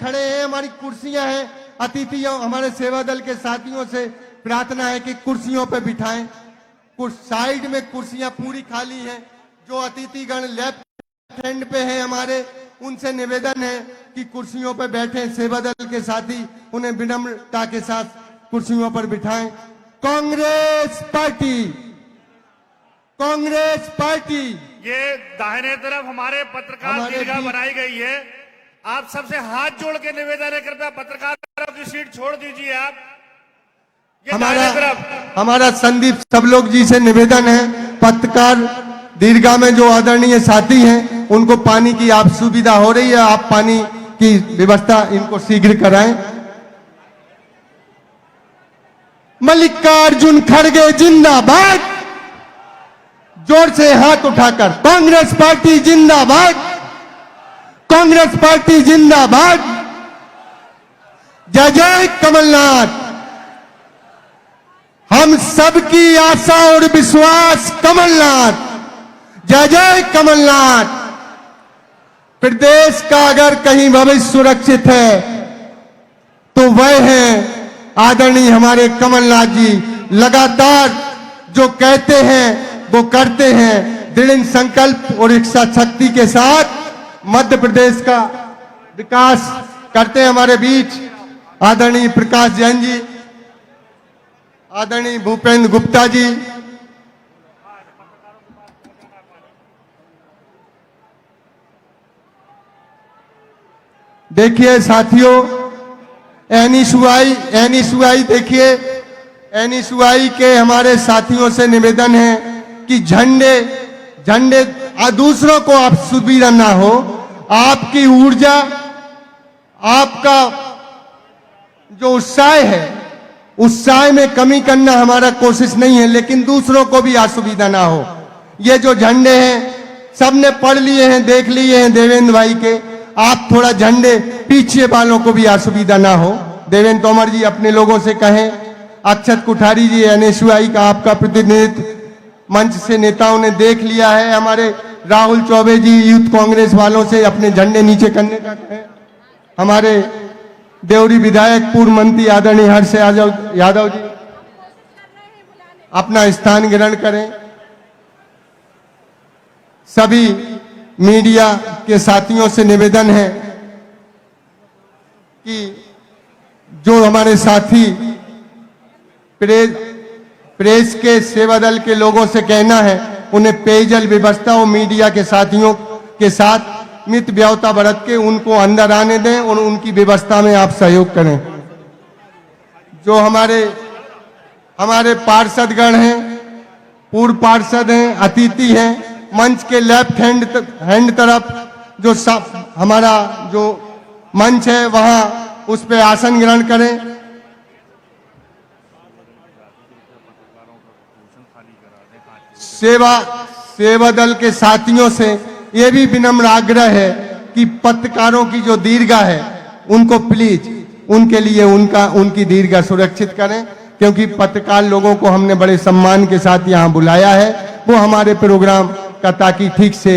खड़े हैं, हमारी कुर्सियां हैं, अतिथियों हमारे सेवा दल के साथियों से प्रार्थना है कि कुर्सियों पे बिठाएं। साइड में कुर्सियां पूरी खाली हैं। जो अतिथिगण लेफ्ट हैंड पे हैं हमारे, उनसे निवेदन है कि कुर्सियों पर बैठे। सेवा दल के साथी उन्हें विनम्रता के साथ कुर्सियों पर बिठाएं। Congress party, Congress party. ये दाहिने तरफ हमारे पत्रकार दीर्घा बनाई गई है। आप सबसे हाथ जोड़ के निवेदन है, कृपया पत्रकारों की सीट छोड़ दीजिए आप। हमारा संदीप सब लोग जी से निवेदन है, पत्रकार दीर्घा में जो आदरणीय साथी हैं उनको पानी की आप सुविधा हो रही है, आप पानी की व्यवस्था इनको शीघ्र कराएं। मल्लिकार्जुन खड़गे जिंदाबाद। जोर से हाथ उठाकर कांग्रेस पार्टी जिंदाबाद, कांग्रेस पार्टी जिंदाबाद। जय जय कमलनाथ। हम सबकी आशा और विश्वास कमलनाथ। जय जय कमलनाथ। प्रदेश का अगर कहीं भविष्य सुरक्षित है तो वह है आदरणीय हमारे कमलनाथ जी। लगातार जो कहते हैं वो करते हैं। दृढ़ संकल्प और इच्छा शक्ति के साथ मध्य प्रदेश का विकास करते हैं। हमारे बीच आदरणीय प्रकाश जैन जी, आदरणीय भूपेंद्र गुप्ता जी, देखिए साथियों, एनी सुआई देखिए, एनी सुआई के हमारे साथियों से निवेदन है कि झंडे दूसरों को आप सुविधा ना हो। आपकी ऊर्जा, आपका जो उत्साह है, उत्साह में कमी करना हमारा कोशिश नहीं है, लेकिन दूसरों को भी असुविधा ना हो। ये जो झंडे हैं सबने पढ़ लिए हैं, देख लिए हैं देवेंद्र भाई के। आप थोड़ा झंडे पीछे वालों को भी असुविधा ना हो। देवेंद्र तोमर जी अपने लोगों से कहें। अक्षत कुठारी जी एनएसयूआई का आपका प्रतिनिधित्व मंच से नेताओं ने देख लिया है। हमारे राहुल चौबे जी यूथ कांग्रेस वालों से अपने झंडे नीचे करने का कहें। हमारे देवरी विधायक पूर्व मंत्री आदरणीय हर्ष यादव जी अपना स्थान ग्रहण करें। सभी मीडिया के साथियों से निवेदन है कि जो हमारे साथी प्रेस के सेवा दल के लोगों से कहना है उन्हें पेयजल व्यवस्था और मीडिया के साथियों के साथ मित व्यवता बरत के उनको अंदर आने दें और उनकी व्यवस्था में आप सहयोग करें। जो हमारे पार्षदगण हैं, पूर्व पार्षद हैं, अतिथि हैं, मंच के लेफ्ट हैंड तरफ जो हमारा जो मंच है वहां उस पे आसन ग्रहण करें। सेवा दल के साथियों से यह भी विनम्र आग्रह है कि पत्रकारों की जो दीर्घा है उनको प्लीज उनके लिए उनकी दीर्घा सुरक्षित करें, क्योंकि पत्रकार लोगों को हमने बड़े सम्मान के साथ यहाँ बुलाया है। वो हमारे प्रोग्राम का ताकि ठीक से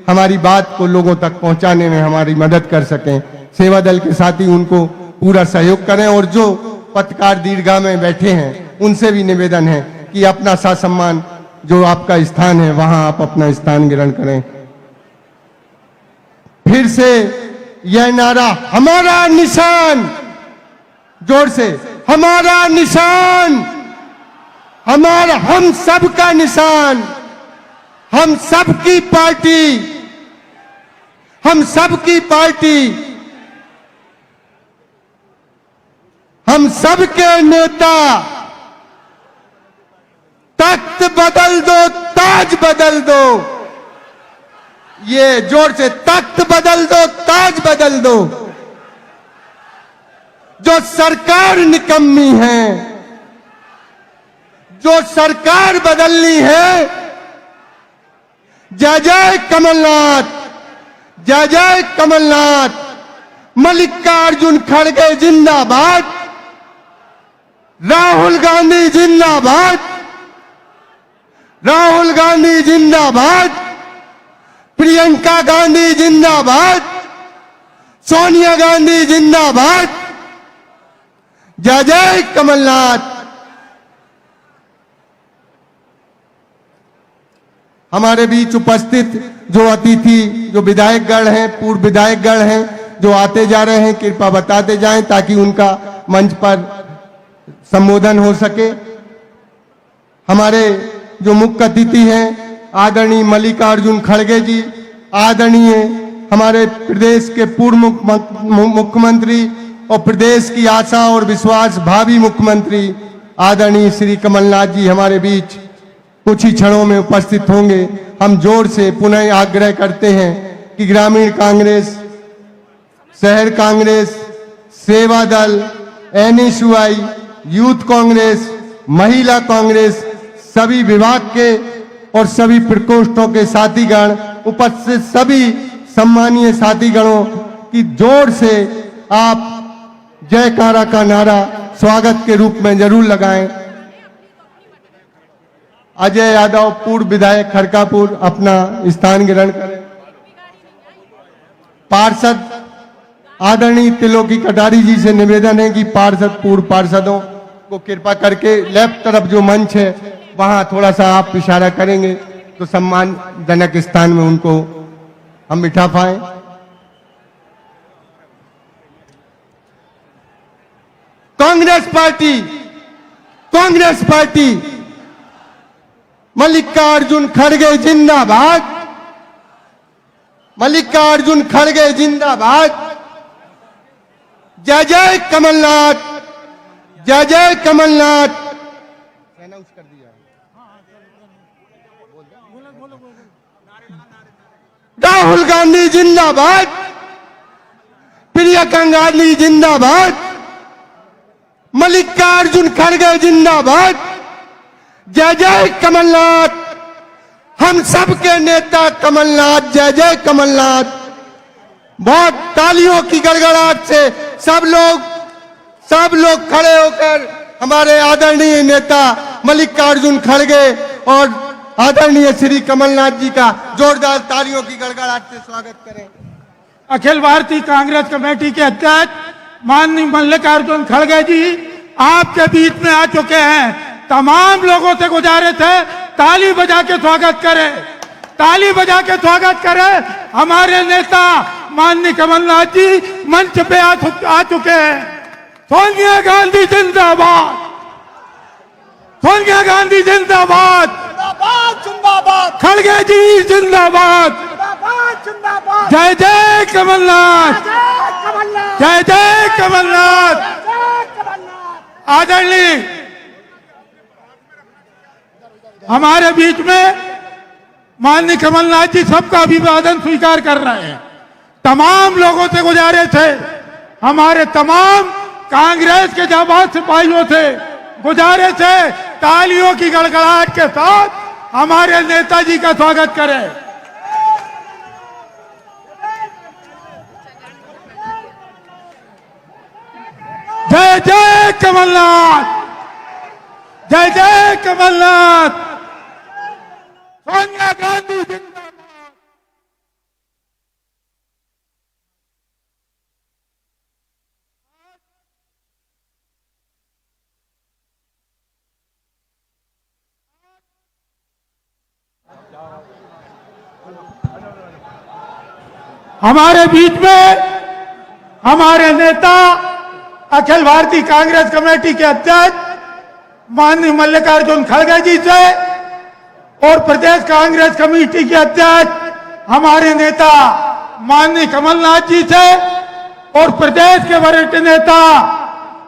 हमारी बात को लोगों तक पहुंचाने में हमारी मदद कर सकें। सेवा दल के साथी उनको पूरा सहयोग करें और जो पत्रकार दीर्घा में बैठे हैं उनसे भी निवेदन है कि अपना सम्मान जो आपका स्थान है वहां आप अपना स्थान ग्रहण करें। फिर से यह नारा हमारा निशान, जोर से हमारा निशान, हम सबका निशान, हम सबकी पार्टी, हम सबकी पार्टी, हम सबके नेता। तख्त बदल दो, ताज बदल दो। ये जोर से तख्त बदल दो, ताज बदल दो। जो सरकार निकम्मी है, जो सरकार बदलनी है। जय जय कमलनाथ, जय जय कमलनाथ। मल्लिकार्जुन खड़गे जिंदाबाद, राहुल गांधी जिंदाबाद, राहुल गांधी जिंदाबाद, प्रियंका गांधी जिंदाबाद, सोनिया गांधी जिंदाबाद। जय जय कमलनाथ। हमारे बीच उपस्थित जो अतिथि, जो विधायकगण हैं, पूर्व विधायकगण हैं, जो आते जा रहे हैं, कृपया बताते जाएं ताकि उनका मंच पर संबोधन हो सके। हमारे जो मुख्य अतिथि हैं आदरणीय मल्लिकार्जुन खड़गे जी, आदरणीय हमारे प्रदेश के पूर्व मुख्यमंत्री और प्रदेश की आशा और विश्वास भावी मुख्यमंत्री आदरणीय श्री कमलनाथ जी हमारे बीच कुछ ही क्षणों में उपस्थित होंगे। हम जोर से पुनः आग्रह करते हैं कि ग्रामीण कांग्रेस, शहर कांग्रेस, सेवा दल, एनएसयूआई, यूथ कांग्रेस, महिला कांग्रेस, सभी विभाग के और सभी प्रकोष्ठों के साथीगण, उपस्थित सभी सम्मानीय साथीगणों की जोर से आप जयकारा का नारा स्वागत के रूप में जरूर लगाएं। अजय यादव पूर्व विधायक खड़कापुर अपना स्थान ग्रहण करें। पार्षद आदरणीय त्रिलोकी कटारी जी से निवेदन है कि पार्षद, पूर्व पार्षदों को कृपा करके लेफ्ट तरफ जो मंच है वहां थोड़ा सा आप इशारा करेंगे तो सम्मानजनक स्थान में उनको हम बिठा पाएं। कांग्रेस पार्टी मल्लिकार्जुन खड़गे जिंदाबाद। मल्लिकार्जुन खड़गे जिंदाबाद। जय जय कमलनाथ। जय जय कमलनाथ। राहुल गांधी जिंदाबाद। प्रियंका गांधी जिंदाबाद। मल्लिकार्जुन खड़गे जिंदाबाद। जय जय कमलनाथ। हम सबके नेता कमलनाथ। जय जय कमलनाथ। बहुत तालियों की गड़गड़ाहट से सब लोग खड़े होकर हमारे आदरणीय नेता मल्लिकार्जुन खड़गे और आदरणीय श्री कमलनाथ जी का जोरदार तालियों की गड़गड़ाहट से स्वागत करें। अखिल भारतीय कांग्रेस कमेटी के अध्यक्ष माननीय मल्लिकार्जुन खड़गे जी आपके बीच में आ चुके हैं। तमाम लोगों से गुजारिश है ताली बजा के स्वागत करें, ताली बजा के स्वागत करें। हमारे नेता माननीय कमलनाथ जी मंच पे आ चुके हैं। सोनिया गांधी जिंदाबाद। सोनिया गांधी जिंदाबाद। जिंदाबाद। खड़गे जी जिंदाबाद। जिंदाबाद। जय जय कमलनाथ। जय जय कमलनाथ। आदरणीय हमारे बीच में माननीय कमलनाथ जी सबका अभिवादन स्वीकार कर रहे हैं। तमाम लोगों से गुजारिश है, हमारे तमाम कांग्रेस के जाबाज सिपाहियों से गुजारिश है तालियों की गड़गड़ाहट के साथ हमारे नेताजी का स्वागत करें। जय जय कमलनाथ। जय जय कमलनाथ। सोनिया गांधी जिंदाबाद। हमारे बीच में हमारे नेता अखिल भारतीय कांग्रेस कमेटी के अध्यक्ष माननीय मल्लिकार्जुन खड़गे जी से और प्रदेश कांग्रेस कमेटी के अध्यक्ष हमारे नेता माननीय कमलनाथ जी से और प्रदेश के वरिष्ठ नेता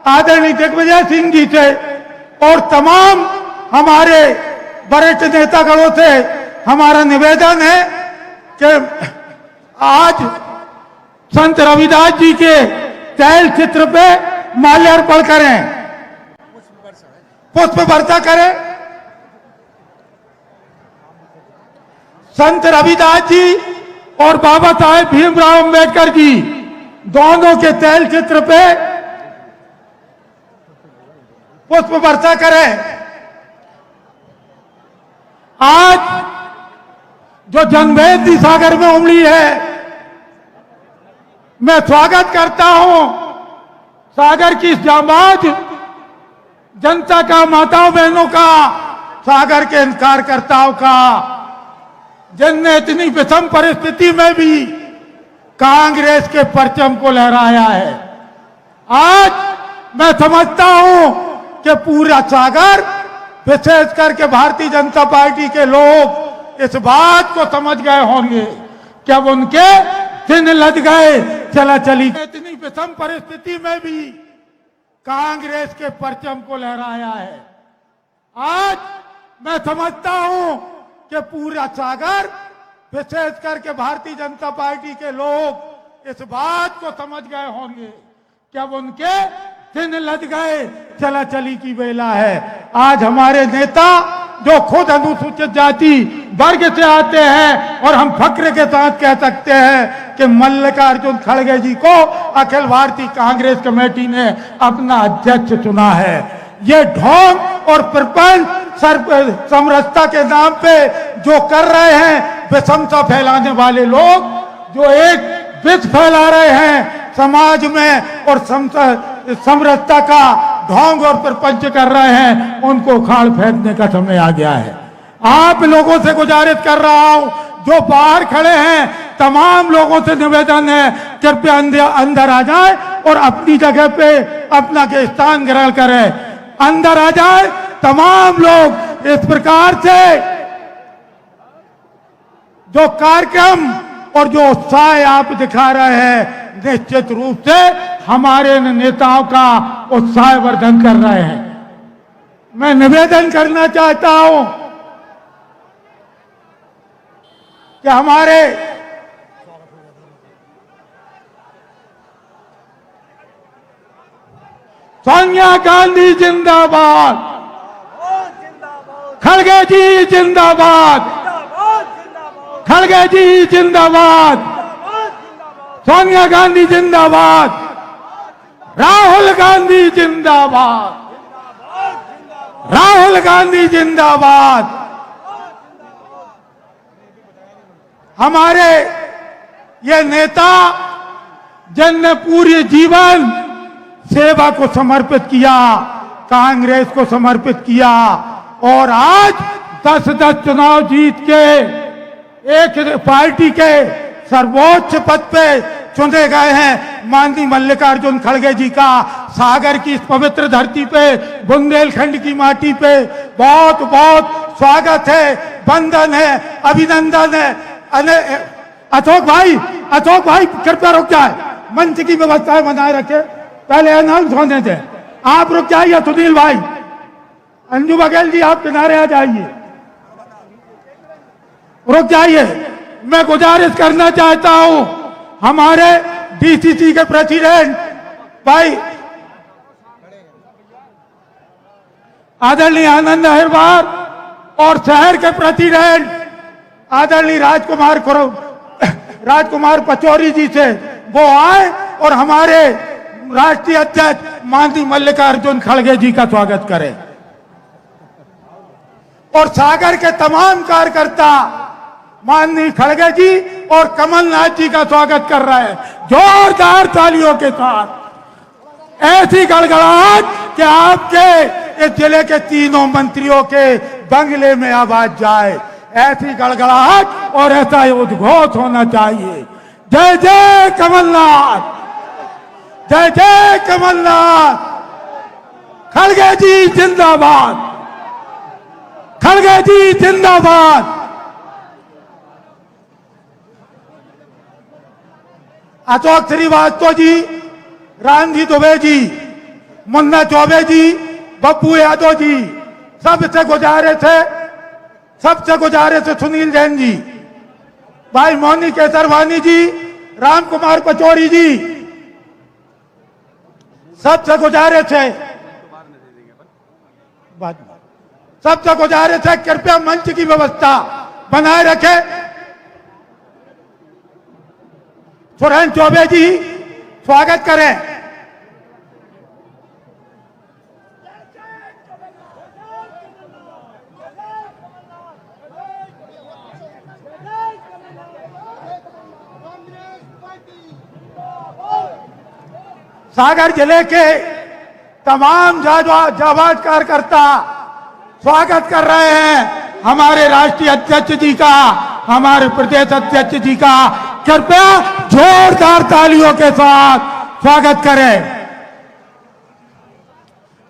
आदरणीय दिग्विजय सिंह जी से और तमाम हमारे वरिष्ठ नेतागणों से हमारा निवेदन है कि आज संत रविदास जी के तैल चित्र पे माल्यार्पण करें, पुष्प वर्षा करें। संत रविदास जी और बाबा साहेब भीमराव अंबेडकर जी दोनों के तैल चित्र पे पुष्प वर्षा करें। आज जो जनभेद सागर में उमड़ी है, मैं स्वागत करता हूं सागर की इस जांबाज जनता का, माताओं बहनों का, सागर के कार्यकर्ताओं का, जिनने इतनी विषम परिस्थिति में भी कांग्रेस के परचम को लहराया है। आज मैं समझता हूं कि पूरा सागर, विशेष करके भारतीय जनता पार्टी के लोग इस बात को समझ गए होंगे कि अब उनके दिन लग गए चला चली। इतनी विषम परिस्थिति में भी कांग्रेस के परचम को लहराया है। आज मैं समझता हूं कि पूरा सागर, विशेष करके भारतीय जनता पार्टी के लोग इस बात को समझ गए होंगे कि अब उनके दिन लग गए चला चली की बेला है। आज हमारे नेता जो खुद अनुसूचित जाति वर्ग से आते हैं और हम फक्र के साथ कह सकते हैं कि मल्लिकार्जुन खड़गे जी को अखिल भारतीय कांग्रेस कमेटी ने अपना अध्यक्ष चुना है। ये ढोंग और प्रपंच समरसता के नाम पे जो कर रहे हैं, विषमता फैलाने वाले लोग जो एक विष फैला रहे हैं समाज में और समरसता का ढोंग और प्रपंच कर रहे हैं, उनको उखाड़ फेंकने का समय आ गया है। आप लोगों से गुजारिश कर रहा हूं, जो बाहर खड़े हैं तमाम लोगों से निवेदन है, कृपया अंदर आ जाए और अपनी जगह पे अपना स्थान ग्रहण करें। अंदर आ जाए तमाम लोग। इस प्रकार से जो कार्यक्रम और जो उत्साह आप दिखा रहे हैं, निश्चित रूप से हमारे नेताओं का उत्साह वर्धन कर रहे हैं। मैं निवेदन करना चाहता हूं कि हमारे सोनिया गांधी जिंदाबाद, खड़गे जी जिंदाबाद, खड़गे जी जिंदाबाद, सोनिया गांधी जिंदाबाद, राहुल गांधी जिंदाबाद, राहुल गांधी जिंदाबाद। हमारे ये नेता जिनने पूरे जीवन सेवा को समर्पित किया, कांग्रेस को समर्पित किया और आज 10-10 चुनाव जीत के एक पार्टी के सर्वोच्च पद पे चुने गए हैं। माननीय मल्लिकार्जुन खड़गे जी का सागर की इस पवित्र धरती पे, बुंदेलखंड की माटी पे बहुत बहुत स्वागत है, वंदन है, अभिनंदन है। अशोक भाई कृपया रुक जाए, मंच की व्यवस्था बनाए रखे, पहले अनाउंस होने दे। आप रुक जाइए सुनील भाई, अंजू बघेल जी आप किनारे आ जाइए, रुक जाइए। मैं गुजारिश करना चाहता हूं हमारे डीसीसी के प्रेसिडेंट भाई आदरणीय आनंद अहिरवार और शहर के प्रेसिडेंट आदरणीय राजकुमार पचौरी जी से वो आए और हमारे राष्ट्रीय अध्यक्ष माननीय मल्लिकार्जुन खड़गे जी का स्वागत करें। और सागर के तमाम कार्यकर्ता माननीय खड़गे जी और कमलनाथ जी का स्वागत कर रहे हैं जोरदार तालियों के साथ। ऐसी गड़गड़ाहट कि आपके इस जिले के तीनों मंत्रियों के बंगले में आवाज जाए, ऐसी गड़गड़ाहट और ऐसा उद्घोष होना चाहिए। जय जय कमलनाथ, जय जय कमलनाथ, खड़गे जी जिंदाबाद, खड़गे जी जिंदाबाद। अशोक श्रीवास्तव जी, रामजी दुबे जी, मुन्ना चौबे जी, बब्बू यादव जी, सबसे गुजारिश है सुनील जैन जी, भाई मोनी केसरवानी जी, राम कुमार पचौरी जी, सबसे गुजारिश है, सबसे गुजारिश है कृपया मंच की व्यवस्था बनाए रखें। सुरेंद्र चौबे जी स्वागत करें। सागर जिले के तमाम जाबाज कार्यकर्ता स्वागत कर रहे हैं हमारे राष्ट्रीय अध्यक्ष जी का, हमारे प्रदेश अध्यक्ष जी का। कृपया जोरदार तालियों के साथ स्वागत करें।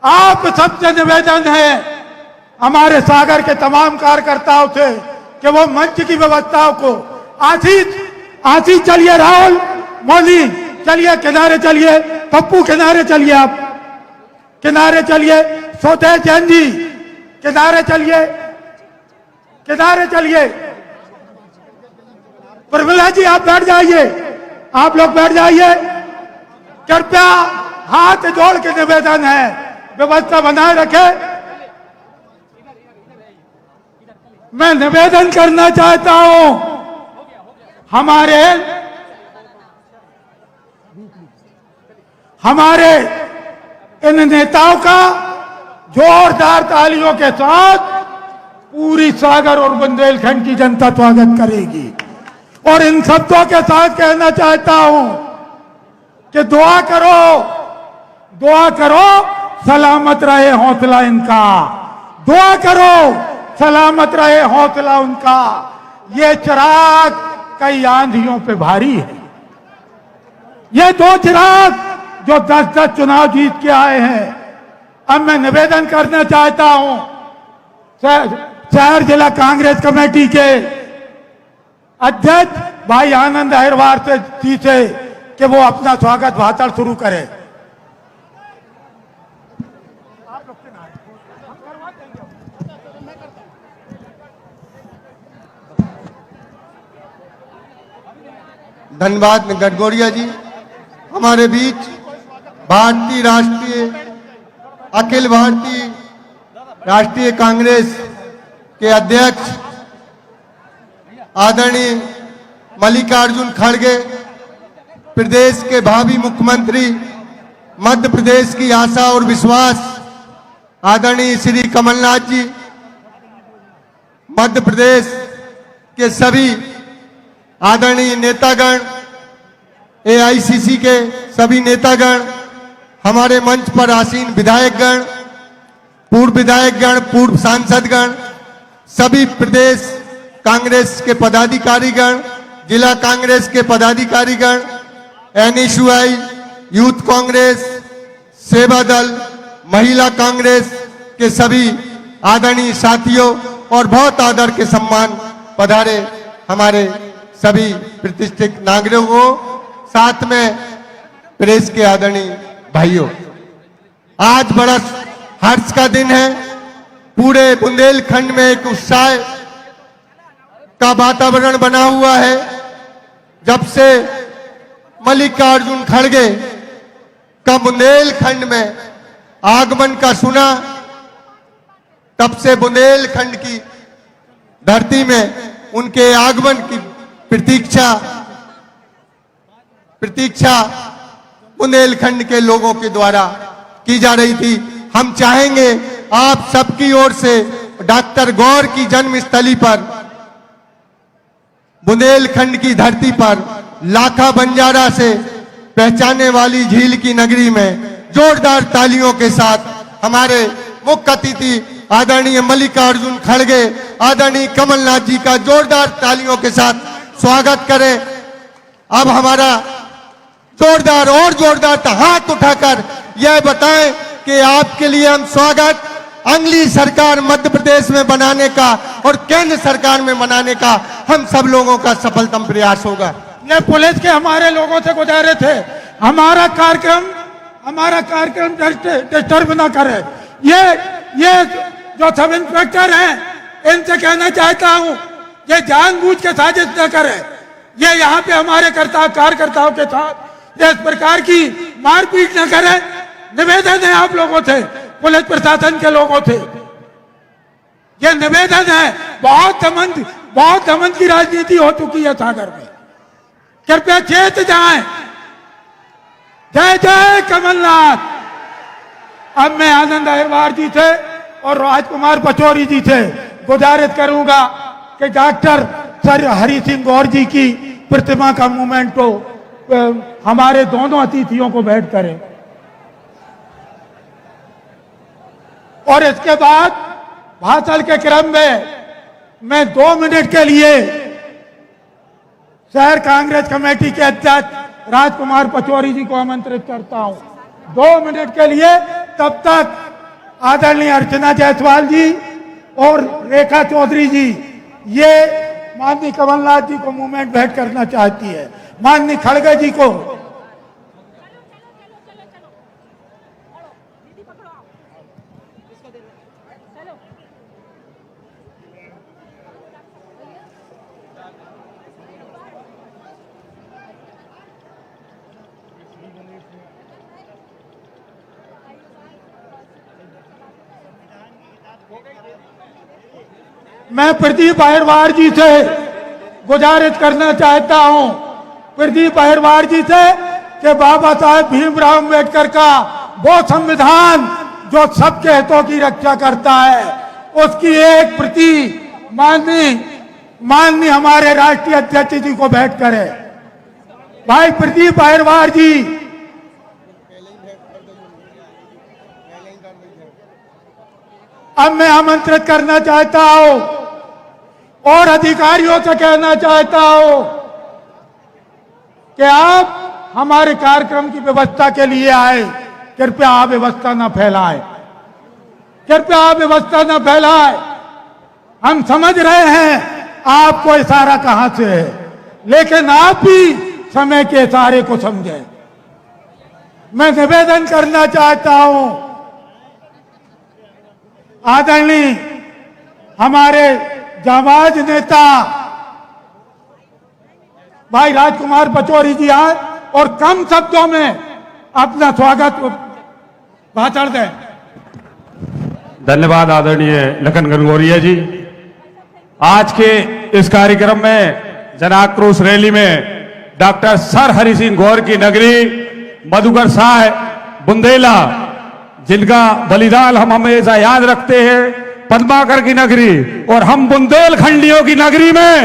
आप सबसे निवेदन है हमारे सागर के तमाम कार्यकर्ताओं से कि वो मंच की व्यवस्थाओं को आशीष चलिए, राहुल मोदी चलिए, किनारे चलिए, पप्पू किनारे चलिए, आप किनारे चलिए, स्वदेश जैन जी किनारे चलिए, किनारे चलिए, प्रमिला जी आप बैठ जाइए, आप लोग बैठ जाइए। कृपया हाथ जोड़ के निवेदन है व्यवस्था बनाए रखे। मैं निवेदन करना चाहता हूं हमारे इन नेताओं का जोरदार तालियों के साथ पूरी सागर और बुंदेलखंड की जनता स्वागत करेगी। और इन शब्दों के साथ कहना चाहता हूं कि दुआ करो सलामत रहे हौसला इनका, दुआ करो सलामत रहे हौसला उनका। ये चिराग कई आंधियों पे भारी है। ये दो चिराग जो 10-10 चुनाव जीत के आए हैं। अब मैं निवेदन करना चाहता हूं शहर जिला कांग्रेस कमेटी के अध्यक्ष भाई आनंद अहिरवार जी से कि वो अपना स्वागत भाषण शुरू करें। धन्यवाद गडगोरिया जी। हमारे बीच भारतीय अखिल भारतीय राष्ट्रीय कांग्रेस के अध्यक्ष आदरणीय मल्लिकार्जुन खड़गे, प्रदेश के भावी मुख्यमंत्री, मध्य प्रदेश की आशा और विश्वास आदरणीय श्री कमलनाथ जी, मध्य प्रदेश के सभी आदरणीय नेतागण, एआईसीसी के सभी नेतागण, हमारे मंच पर आसीन विधायकगण, पूर्व विधायकगण, पूर्व सांसदगण, सभी प्रदेश कांग्रेस के पदाधिकारीगण, जिला कांग्रेस के पदाधिकारीगण, एनएसयूआई, यूथ कांग्रेस, सेवा दल, महिला कांग्रेस के सभी आदरणीय साथियों और बहुत आदर के सम्मान पधारे हमारे सभी प्रतिष्ठित नागरिकों, साथ में प्रेस के आदरणीय भाइयों, आज बड़ा हर्ष का दिन है। पूरे बुंदेलखंड में एक उत्साह का वातावरण बना हुआ है। जब से मल्लिकार्जुन खड़गे का बुंदेलखंड में आगमन का सुना, तब से बुंदेलखंड की धरती में उनके आगमन की प्रतीक्षा बुंदेलखंड के लोगों के द्वारा की जा रही थी। हम चाहेंगे आप सबकी ओर से डॉक्टर गौर की जन्मस्थली पर, बुंदेलखंड की धरती पर, लाखा बंजारा से पहचाने वाली झील की नगरी में जोरदार तालियों के साथ हमारे मुख्य अतिथि आदरणीय मल्लिकार्जुन खड़गे, आदरणीय कमलनाथ जी का जोरदार तालियों के साथ स्वागत करें। अब हमारा जोरदार हाथ उठाकर यह बताएं कि आपके लिए हम स्वागत अगली सरकार मध्य प्रदेश में बनाने का और केंद्र सरकार में बनाने का हम सब लोगों का सफलतम प्रयास होगा। ये पुलिस के हमारे लोगों से गुजारे थे, हमारा कार्यक्रम डिस्टर्ब ना करे। ये जो सब इंस्पेक्टर हैं, इनसे कहना चाहता हूं, ये जानबूझ के साजिश न करे। ये यहाँ पे हमारे कार्यकर्ताओं के साथ इस प्रकार की मारपीट न करे। निवेदन है आप लोगों से, पुलिस प्रशासन के लोगों से, ये निवेदन है। बहुत दमन की राजनीति हो चुकी है सागर में, कृपया चेत जाएं। जय जय कमलनाथ। अब मैं आनंद अहिरवार जी से और राजकुमार पचौरी जी से गुजारिश करूंगा कि डॉक्टर सर हरि सिंह गौर जी की प्रतिमा का मूवमेंट को हमारे दोनों अतिथियों को बैठ करें। और इसके बाद भाषण के क्रम में मैं 2 मिनट के लिए शहर कांग्रेस कमेटी के अध्यक्ष राजकुमार पचौरी जी को आमंत्रित करता हूं 2 मिनट के लिए। तब तक आदरणीय अर्चना जायसवाल जी और रेखा चौधरी जी ये माननीय कमलनाथ जी को मूवमेंट भेंट करना चाहती है। माननीय खड़गे जी को मैं प्रदीप अहिरवार जी से गुजारिश करना चाहता हूं, प्रदीप अहिरवार जी से कि बाबा साहेब भीमराव अम्बेडकर का वो संविधान जो सबके हितों की रक्षा करता है उसकी एक प्रति माननीय हमारे राष्ट्रीय अध्यक्ष जी को भेंट करें। भाई प्रदीप अहिरवार जी अब मैं आमंत्रित करना चाहता हूं और अधिकारियों से कहना चाहता हूं कि आप हमारे कार्यक्रम की व्यवस्था के लिए आए, कृपया आप व्यवस्था न फैलाएं, कृपया आप व्यवस्था न फैलाएं। हम समझ रहे हैं आपको इशारा कहां से है, लेकिन आप भी समय के इशारे को समझें। मैं निवेदन करना चाहता हूं आदरणीय हमारे जाबाज नेता भाई राजकुमार पचौरी जी आए और कम शब्दों में अपना स्वागत भाषण दें। धन्यवाद आदरणीय लखन गंगोरिया जी। आज के इस कार्यक्रम में जन आक्रोश रैली में डॉक्टर सर हरि सिंह गौर की नगरी मधुकर साह बुंदेला जिनका बलिदान हम हमेशा याद रखते हैं, पद्माकर की नगरी और हम बुंदेलखंडियों की नगरी में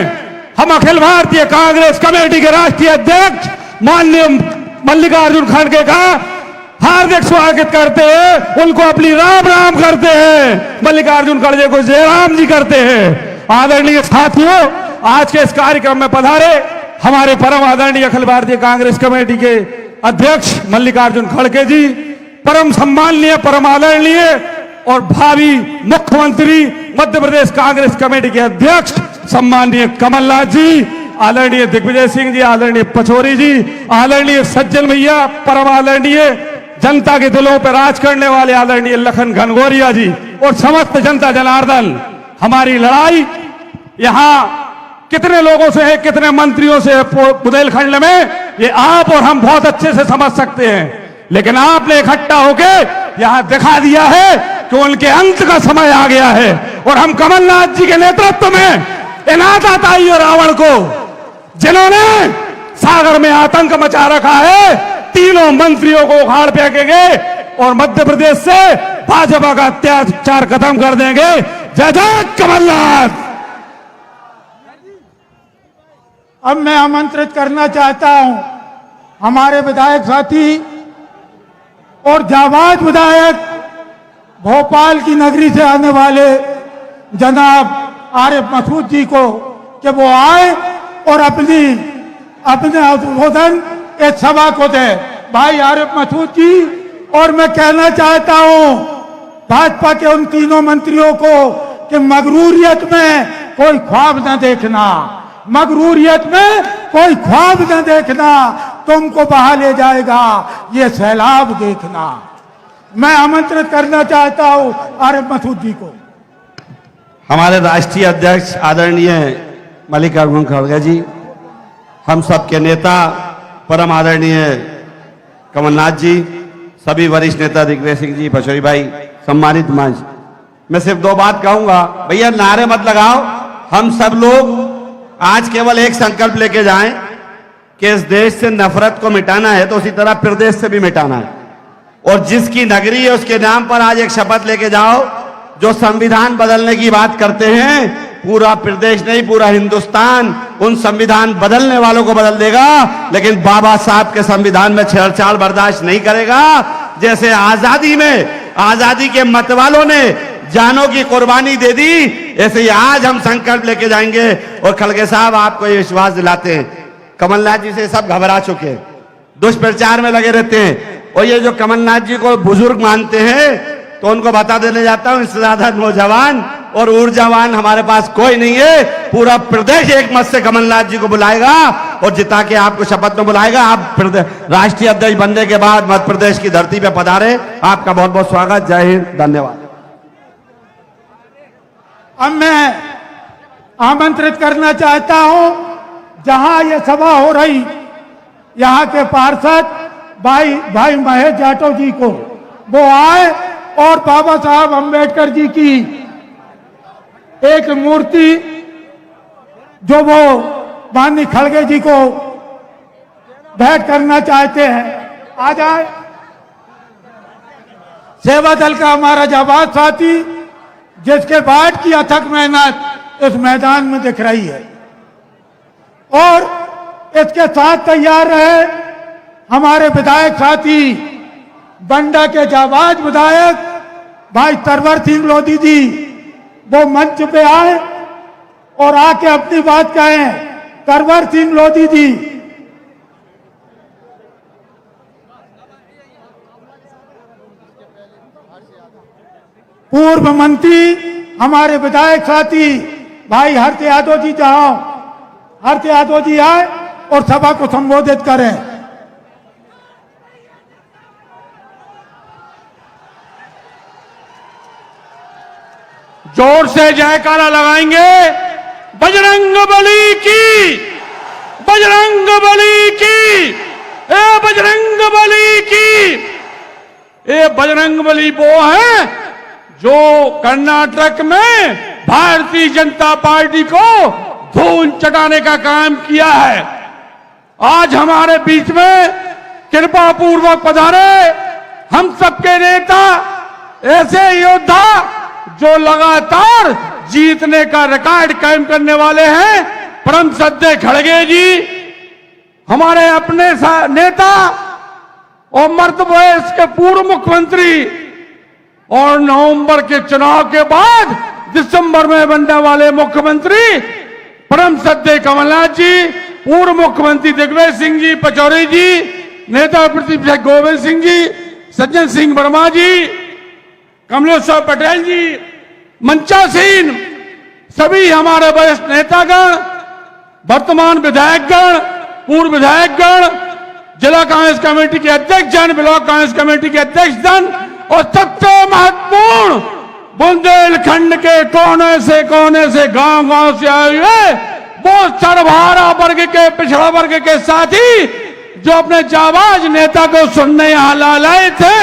हम अखिल भारतीय कांग्रेस कमेटी के राष्ट्रीय अध्यक्ष माननीय मल्लिकार्जुन खड़गे का हार्दिक स्वागत करते हैं, उनको अपनी राम राम करते हैं, मल्लिकार्जुन खड़गे को जय राम जी करते हैं। आदरणीय साथियों, आज के इस कार्यक्रम में पधारे हमारे परम आदरणीय अखिल भारतीय कांग्रेस कमेटी के अध्यक्ष मल्लिकार्जुन खड़गे जी, परम सम्माननीय परम आदरणीय और भावी मुख्यमंत्री मध्य प्रदेश कांग्रेस कमेटी के अध्यक्ष सम्माननीय कमलनाथ जी, आदरणीय दिग्विजय सिंह जी, आदरणीय पचौरी जी, आदरणीय सज्जन भैया, परम आदरणीय जनता के दिलों पर राज करने वाले आदरणीय लखन घनघोरिया जी और समस्त जनता जनार्दन। हमारी लड़ाई यहाँ कितने लोगों से है, कितने मंत्रियों से है बुंदेलखंड में, ये आप और हम बहुत अच्छे से समझ सकते हैं, लेकिन आपने इकट्ठा होकर यहां दिखा दिया है कि उनके अंत का समय आ गया है और हम कमलनाथ जी के नेतृत्व में इन आतताई और रावण को जिन्होंने सागर में आतंक मचा रखा है, तीनों मंत्रियों को उखाड़ फेंकेंगे और मध्य प्रदेश से भाजपा का अत्याचार खत्म कर देंगे। जय जय कमलनाथ। अब मैं आमंत्रित करना चाहता हूं हमारे विधायक साथी और जाबाज विधायक भोपाल की नगरी से आने वाले जनाब आरिफ मसूद जी को कि वो आए और अपने उद्बोधन इस सभा को दे। भाई आरिफ मसूद जी, और मैं कहना चाहता हूं भाजपा के उन तीनों मंत्रियों को कि मगरूरियत में कोई ख्वाब न देखना, मगरूरियत में कोई ख्वाब न देखना, तुमको बहा ले जाएगा ये सैलाब देखना। मैं आमंत्रित करना चाहता हूं आरिफ मसूद जी को। हमारे राष्ट्रीय अध्यक्ष आदरणीय मल्लिकार्जुन खड़गे जी, हम सबके नेता परम आदरणीय कमलनाथ जी, सभी वरिष्ठ नेता दिग्विजय सिंह जी, पचौरी भाई, सम्मानित मंच, मैं सिर्फ 2 बात कहूंगा। भैया नारे मत लगाओ, हम सब लोग आज केवल एक संकल्प लेके जाएं कि इस देश से नफरत को मिटाना है तो उसी तरह प्रदेश से भी मिटाना है, और जिसकी नगरी है उसके नाम पर आज एक शपथ लेके जाओ। जो संविधान बदलने की बात करते हैं, पूरा प्रदेश नहीं पूरा हिंदुस्तान उन संविधान बदलने वालों को बदल देगा, लेकिन बाबा साहब के संविधान में छेड़छाड़ बर्दाश्त नहीं करेगा। जैसे आजादी में आजादी के मतवालों ने जानों की कुर्बानी दे दी, ऐसे ही आज हम संकल्प लेके जाएंगे। और खड़गे साहब आपको ये विश्वास दिलाते हैं, कमलनाथ जी से सब घबरा चुके हैं, दुष्प्रचार में लगे रहते हैं। और ये जो कमलनाथ जी को बुजुर्ग मानते हैं, तो उनको बता देने जाता हूं, इससे ज्यादा नौजवान और ऊर्जावान हमारे पास कोई नहीं है। पूरा प्रदेश एक मत से कमलनाथ जी को बुलाएगा और जिता के आपको शपथ में बुलाएगा। आप राष्ट्रीय अध्यक्ष बनने के बाद मध्य प्रदेश की धरती पे पधारे, आपका बहुत बहुत स्वागत। जय हिंद, धन्यवाद। अब मैं आमंत्रित करना चाहता हूं, जहां ये सभा हो रही, यहां के पार्षद भाई महेश जाटव जी को, वो आए और बाबा साहब अंबेडकर जी की एक मूर्ति जो वो माननीय खड़गे जी को भेंट करना चाहते हैं, आ जाए। सेवा दल का हमारा जाबाज साथी, जिसके बाद की अथक मेहनत इस मैदान में दिख रही है, और इसके साथ तैयार रहे हमारे विधायक साथी, बंडा के जाबाज विधायक भाई तरवर सिंह लोधी जी, वो मंच पे आए और आके अपनी बात कहें। तरवर सिंह लोधी जी। पूर्व मंत्री हमारे विधायक साथी भाई हर्ष यादव जी, जहां हर्ष यादव जी आए और सभा को संबोधित करें। जोर से जयकारा लगाएंगे, बजरंग बली की, बजरंग बली की, ए बजरंग बली की। ए बजरंग बली वो है जो कर्नाटक में भारतीय जनता पार्टी को धूल चटाने का काम किया है। आज हमारे बीच में कृपा पूर्वक पधारे हम सबके नेता, ऐसे योद्धा जो लगातार जीतने का रिकॉर्ड कायम करने वाले हैं। परम श्रद्धेय खड़गे जी हमारे अपने नेता और मध्य प्रदेश के पूर्व मुख्यमंत्री, और नवंबर के चुनाव के बाद दिसंबर में बनने वाले मुख्यमंत्री परम श्रद्धेय कमलनाथ जी, पूर्व मुख्यमंत्री दिग्विजय सिंह जी पचौरी जी, नेता प्रतिपक्ष गोविंद सिंह जी, सज्जन सिंह वर्मा जी, कमलेश्वर पटेल जी, मंचासीन सभी हमारे वरिष्ठ नेतागण, वर्तमान विधायकगण, पूर्व विधायकगण, जिला कांग्रेस कमेटी के अध्यक्ष जन, ब्लॉक कांग्रेस कमेटी के अध्यक्ष जन, और सबसे महत्वपूर्ण बुंदेलखंड के कोने से गांव से आए हुए वो सर्वहारा वर्ग के, पिछड़ा वर्ग के साथी जो अपने जाबाज नेता को सुनने यहां लाए थे,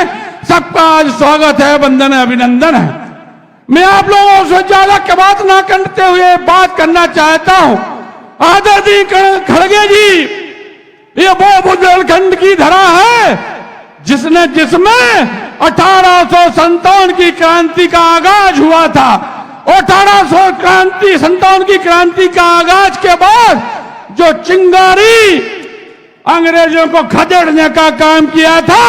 सबका आज स्वागत है, वंदन है, अभिनंदन है। मैं आप लोगों से ज्यादा की बात ना करते हुए बात करना चाहता हूं। आदरणीय खड़गे जी, ये वो बुंदेलखंड की धरा है जिसमें 1857 की क्रांति का आगाज हुआ था। 1857 की क्रांति का आगाज के बाद जो चिंगारी अंग्रेजों को खदेड़ने का काम किया था,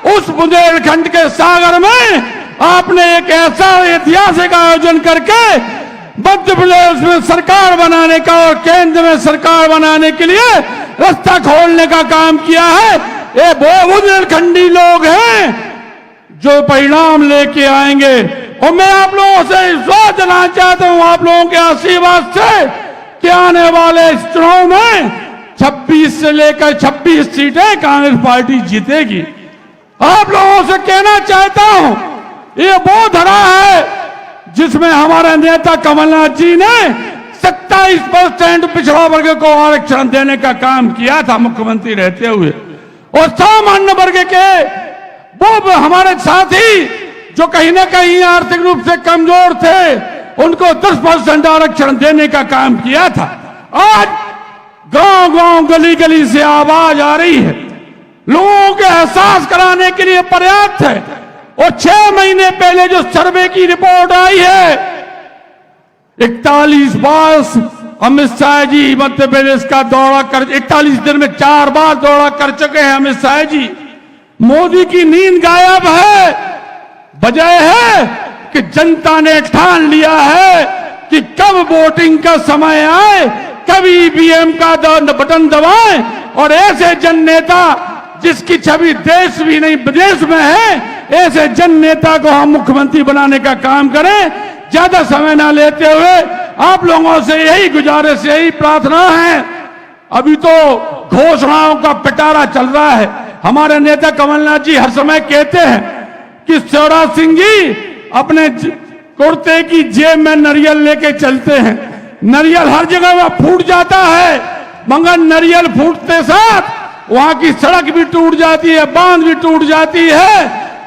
उस बुंदेलखंड के सागर में आपने एक ऐसा ऐतिहासिक आयोजन करके मध्य प्रदेश में सरकार बनाने का और केंद्र में सरकार बनाने के लिए रास्ता खोलने का काम किया है। ये वो बुंदेलखंडी लोग हैं जो परिणाम लेके आएंगे। और मैं आप लोगों से विश्वास दिलाना चाहता हूं, आप लोगों के आशीर्वाद से, कि आने वाले इस चुनाव में 26 से लेकर 26 सीटें कांग्रेस पार्टी जीतेगी। आप लोगों से कहना चाहता हूं, ये वो धरा है जिसमें हमारे नेता कमलनाथ जी ने 27% पिछड़ा वर्ग को आरक्षण देने का काम किया था मुख्यमंत्री रहते हुए, और सामान्य वर्ग के वो हमारे साथी जो कहीं ना कहीं आर्थिक रूप से कमजोर थे, उनको 10% आरक्षण देने का काम किया था। आज गांव-गांव, गली-गली से आवाज आ रही है, लोगों को एहसास कराने के लिए पर्याप्त है। और 6 महीने पहले जो सर्वे की रिपोर्ट आई है, 41 बार अमित शाह जी मध्य प्रदेश का दौरा कर, 41 दिन में 4 बार दौरा कर चुके हैं अमित शाह जी। मोदी की नींद गायब है। वजह है कि जनता ने ठान लिया है कि कब वोटिंग का समय आए, कभी ईवीएम का बटन दबाएं और ऐसे जन नेता जिसकी छवि देश भी नहीं विदेश में है, ऐसे जन नेता को हम मुख्यमंत्री बनाने का काम करें। ज्यादा समय ना लेते हुए आप लोगों से यही गुजारिश, यही प्रार्थना है। अभी तो घोषणाओं का पिटारा चल रहा है। हमारे नेता कमलनाथ जी हर समय कहते हैं कि शिवराज सिंह जी अपने कुर्ते की जेब में नारियल लेके चलते हैं। नारियल हर जगह वह फूट जाता है, मगर नारियल फूटते साथ वहां की सड़क भी टूट जाती है, बांध भी टूट जाती है।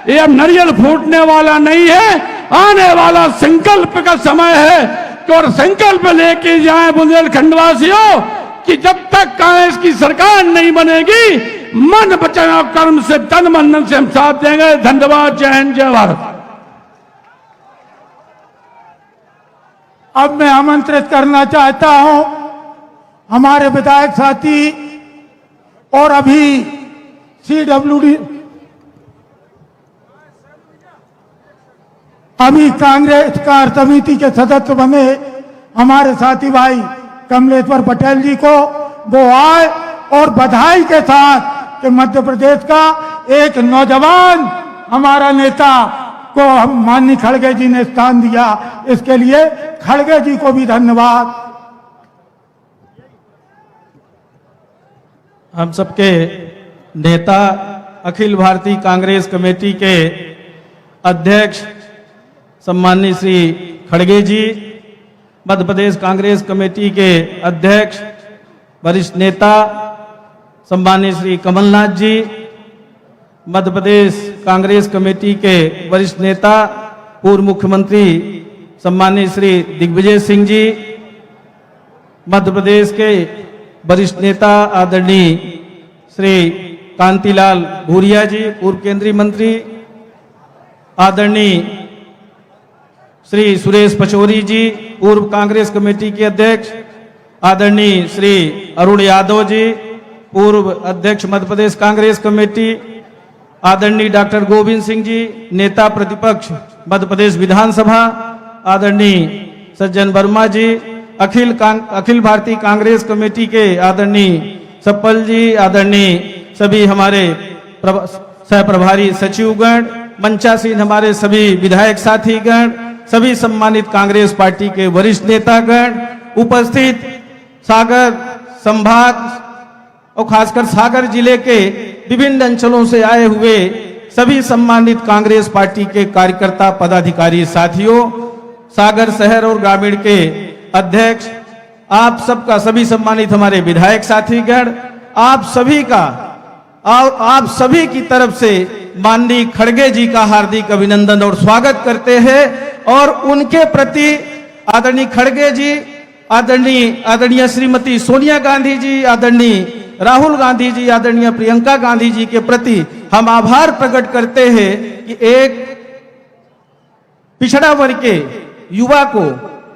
ये अब नारियल फूटने वाला नहीं है, आने वाला संकल्प का समय है कि और संकल्प लेके जाए बुंदेलखंड वासियों कि जब तक कांग्रेस की सरकार नहीं बनेगी, मन वचन और कर्म से तन मन से हम साथ देंगे। धन्यवाद। जय हिंद, जय भारत। अब मैं आमंत्रित करना चाहता हूं हमारे विधायक साथी और अभी CWD अभी कांग्रेस कार्य समिति के सदस्य बने हमारे साथी भाई कमलेश्वर पटेल जी को, वो आए और बधाई के साथ कि मध्य प्रदेश का एक नौजवान हमारा नेता को हम माननीय खड़गे जी ने स्थान दिया, इसके लिए खड़गे जी को भी धन्यवाद। हम सबके नेता अखिल भारतीय कांग्रेस कमेटी के अध्यक्ष सम्माननीय श्री खड़गे जी, मध्य प्रदेश कांग्रेस कमेटी के अध्यक्ष वरिष्ठ नेता सम्माननीय श्री कमलनाथ जी, मध्य प्रदेश कांग्रेस कमेटी के वरिष्ठ नेता पूर्व मुख्यमंत्री सम्माननीय श्री दिग्विजय सिंह जी, मध्य प्रदेश के वरिष्ठ नेता आदरणीय श्री कांतिलाल भूरिया जी, पूर्व केंद्रीय मंत्री, आदरणीय श्री सुरेश पचौरी जी, पूर्व कांग्रेस कमेटी के अध्यक्ष, आदरणीय श्री अरुण यादव जी, पूर्व अध्यक्ष मध्य प्रदेश कांग्रेस कमेटी, आदरणीय डॉक्टर गोविंद सिंह जी, नेता प्रतिपक्ष मध्य प्रदेश विधानसभा, आदरणीय सज्जन वर्मा जी, अखिल भारतीय कांग्रेस कमेटी के आदरणीय सप्पल जी, आदरणीय सभी हमारे सह प्रभारी सचिवगण, मंचासीन हमारे सभी विधायक साथीगण, सभी सम्मानित कांग्रेस पार्टी के वरिष्ठ नेतागण, उपस्थित सागर संभाग और खासकर सागर जिले के विभिन्न अंचलों से आए हुए सभी सम्मानित कांग्रेस पार्टी के कार्यकर्ता पदाधिकारी साथियों, सागर शहर और ग्रामीण के अध्यक्ष, आप सबका, सभी सम्मानित हमारे विधायक साथीगण, आप सभी की तरफ से माननीय खड़गे जी का हार्दिक अभिनंदन और स्वागत करते हैं। और उनके प्रति आदरणीय खड़गे जी, आदरणीय श्रीमती सोनिया गांधी जी, आदरणीय राहुल गांधी जी, आदरणीय प्रियंका गांधी जी के प्रति हम आभार प्रकट करते हैं कि एक पिछड़ा वर्ग के युवा को,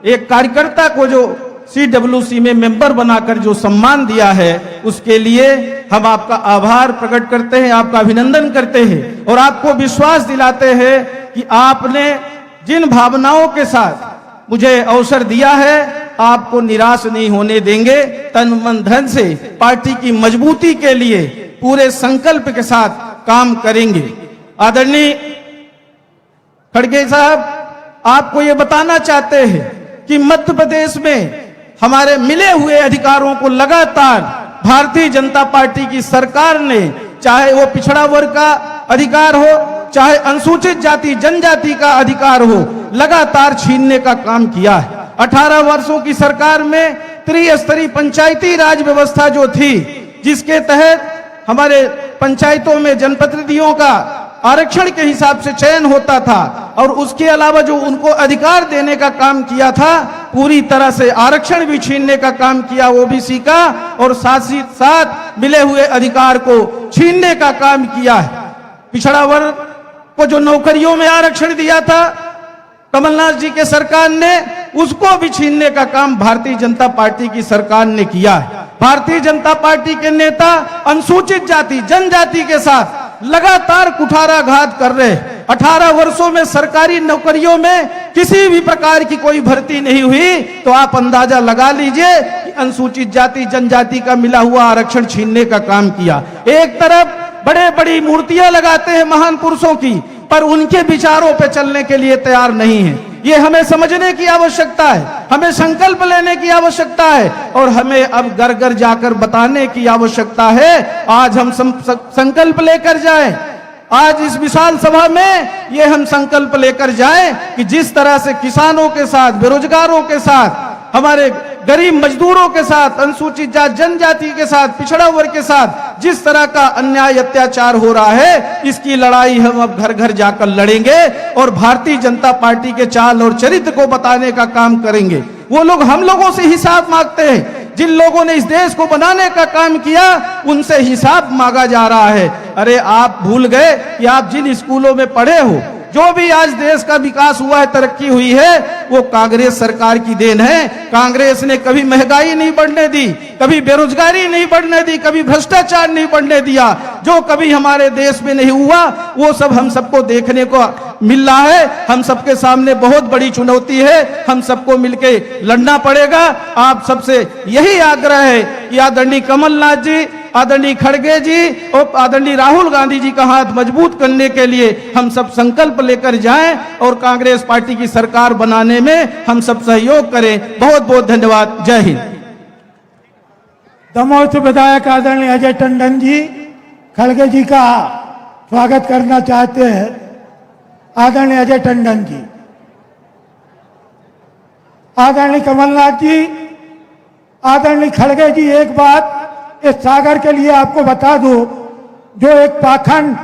एक कार्यकर्ता को जो CWC में मेंबर बनाकर जो सम्मान दिया है, उसके लिए हम आपका आभार प्रकट करते हैं, आपका अभिनंदन करते हैं और आपको विश्वास दिलाते हैं कि आपने जिन भावनाओं के साथ मुझे अवसर दिया है, आपको निराश नहीं होने देंगे। तन मन धन से पार्टी की मजबूती के लिए पूरे संकल्प के साथ काम करेंगे। आदरणीय खड़गे साहब, आपको ये बताना चाहते हैं कि मध्य प्रदेश में हमारे मिले हुए अधिकारों को लगातार भारतीय जनता पार्टी की सरकार ने, चाहे वो पिछड़ा वर्ग का अधिकार हो, चाहे अनुसूचित जाति जनजाति का अधिकार हो, लगातार छीनने का काम किया है। 18 वर्षों की सरकार में त्रिस्तरीय पंचायती राज व्यवस्था जो थी, जिसके तहत हमारे पंचायतों में जनप्रतिनिधियों का आरक्षण के हिसाब से चयन होता था और उसके अलावा जो उनको अधिकार देने का काम किया था, पूरी तरह से आरक्षण भी छीनने का काम किया ओबीसी का, और साथ ही साथ मिले हुए अधिकार को छीनने का काम किया है। पिछड़ा वर्ग को जो नौकरियों में आरक्षण दिया था कमलनाथ जी के सरकार ने, उसको भी छीनने का काम भारतीय जनता पार्टी की सरकार ने किया है। भारतीय जनता पार्टी के नेता अनुसूचित जाति जनजाति के साथ लगातार कुठाराघात कर रहे। 18 वर्षों में सरकारी नौकरियों में किसी भी प्रकार की कोई भर्ती नहीं हुई, तो आप अंदाजा लगा लीजिए कि अनुसूचित जाति जनजाति का मिला हुआ आरक्षण छीनने का काम किया। एक तरफ बड़े बड़ी मूर्तियां लगाते हैं महान पुरुषों की, पर उनके विचारों पे चलने के लिए तैयार नहीं है। ये हमें समझने की आवश्यकता है, हमें संकल्प लेने की आवश्यकता है, और हमें अब घर घर जाकर बताने की आवश्यकता है। आज हम संकल्प लेकर जाएं, आज इस विशाल सभा में ये हम संकल्प लेकर जाएं कि जिस तरह से किसानों के साथ, बेरोजगारों के साथ, हमारे गरीब मजदूरों के साथ, अनुसूचित जाति जनजाति के साथ, पिछड़ा वर्ग के साथ जिस तरह का अन्याय अत्याचार हो रहा है, इसकी लड़ाई हम अब घर घर जाकर लड़ेंगे और भारतीय जनता पार्टी के चाल और चरित्र को बताने का काम करेंगे। वो लोग हम लोगों से हिसाब मांगते हैं, जिन लोगों ने इस देश को बनाने का काम किया उनसे हिसाब मांगा जा रहा है। अरे आप भूल गए कि आप जिन स्कूलों में पढ़े हो, जो भी आज देश का विकास हुआ है, तरक्की हुई है, वो कांग्रेस सरकार की देन है। कांग्रेस ने कभी महंगाई नहीं बढ़ने दी, कभी बेरोजगारी नहीं बढ़ने दी, कभी भ्रष्टाचार नहीं बढ़ने दिया। जो कभी हमारे देश में नहीं हुआ वो सब हम सबको देखने को मिल रहा है। हम सबके सामने बहुत बड़ी चुनौती है, हम सबको मिलके लड़ना पड़ेगा। आप सबसे यही आग्रह है कि आदरणीय कमलनाथ जी, आदरणीय खड़गे जी और आदरणीय राहुल गांधी जी का हाथ मजबूत करने के लिए हम सब संकल्प लेकर जाएं और कांग्रेस पार्टी की सरकार बनाने में हम सब सहयोग करें। बहुत बहुत धन्यवाद। जय हिंद। दमोह से विधायक आदरणीय अजय टंडन जी खड़गे जी का स्वागत करना चाहते हैं। आदरणीय अजय टंडन जी। आदरणीय कमलनाथ जी, आदरणीय खड़गे जी, एक बात इस सागर के लिए आपको बता दूं, जो एक पाखंड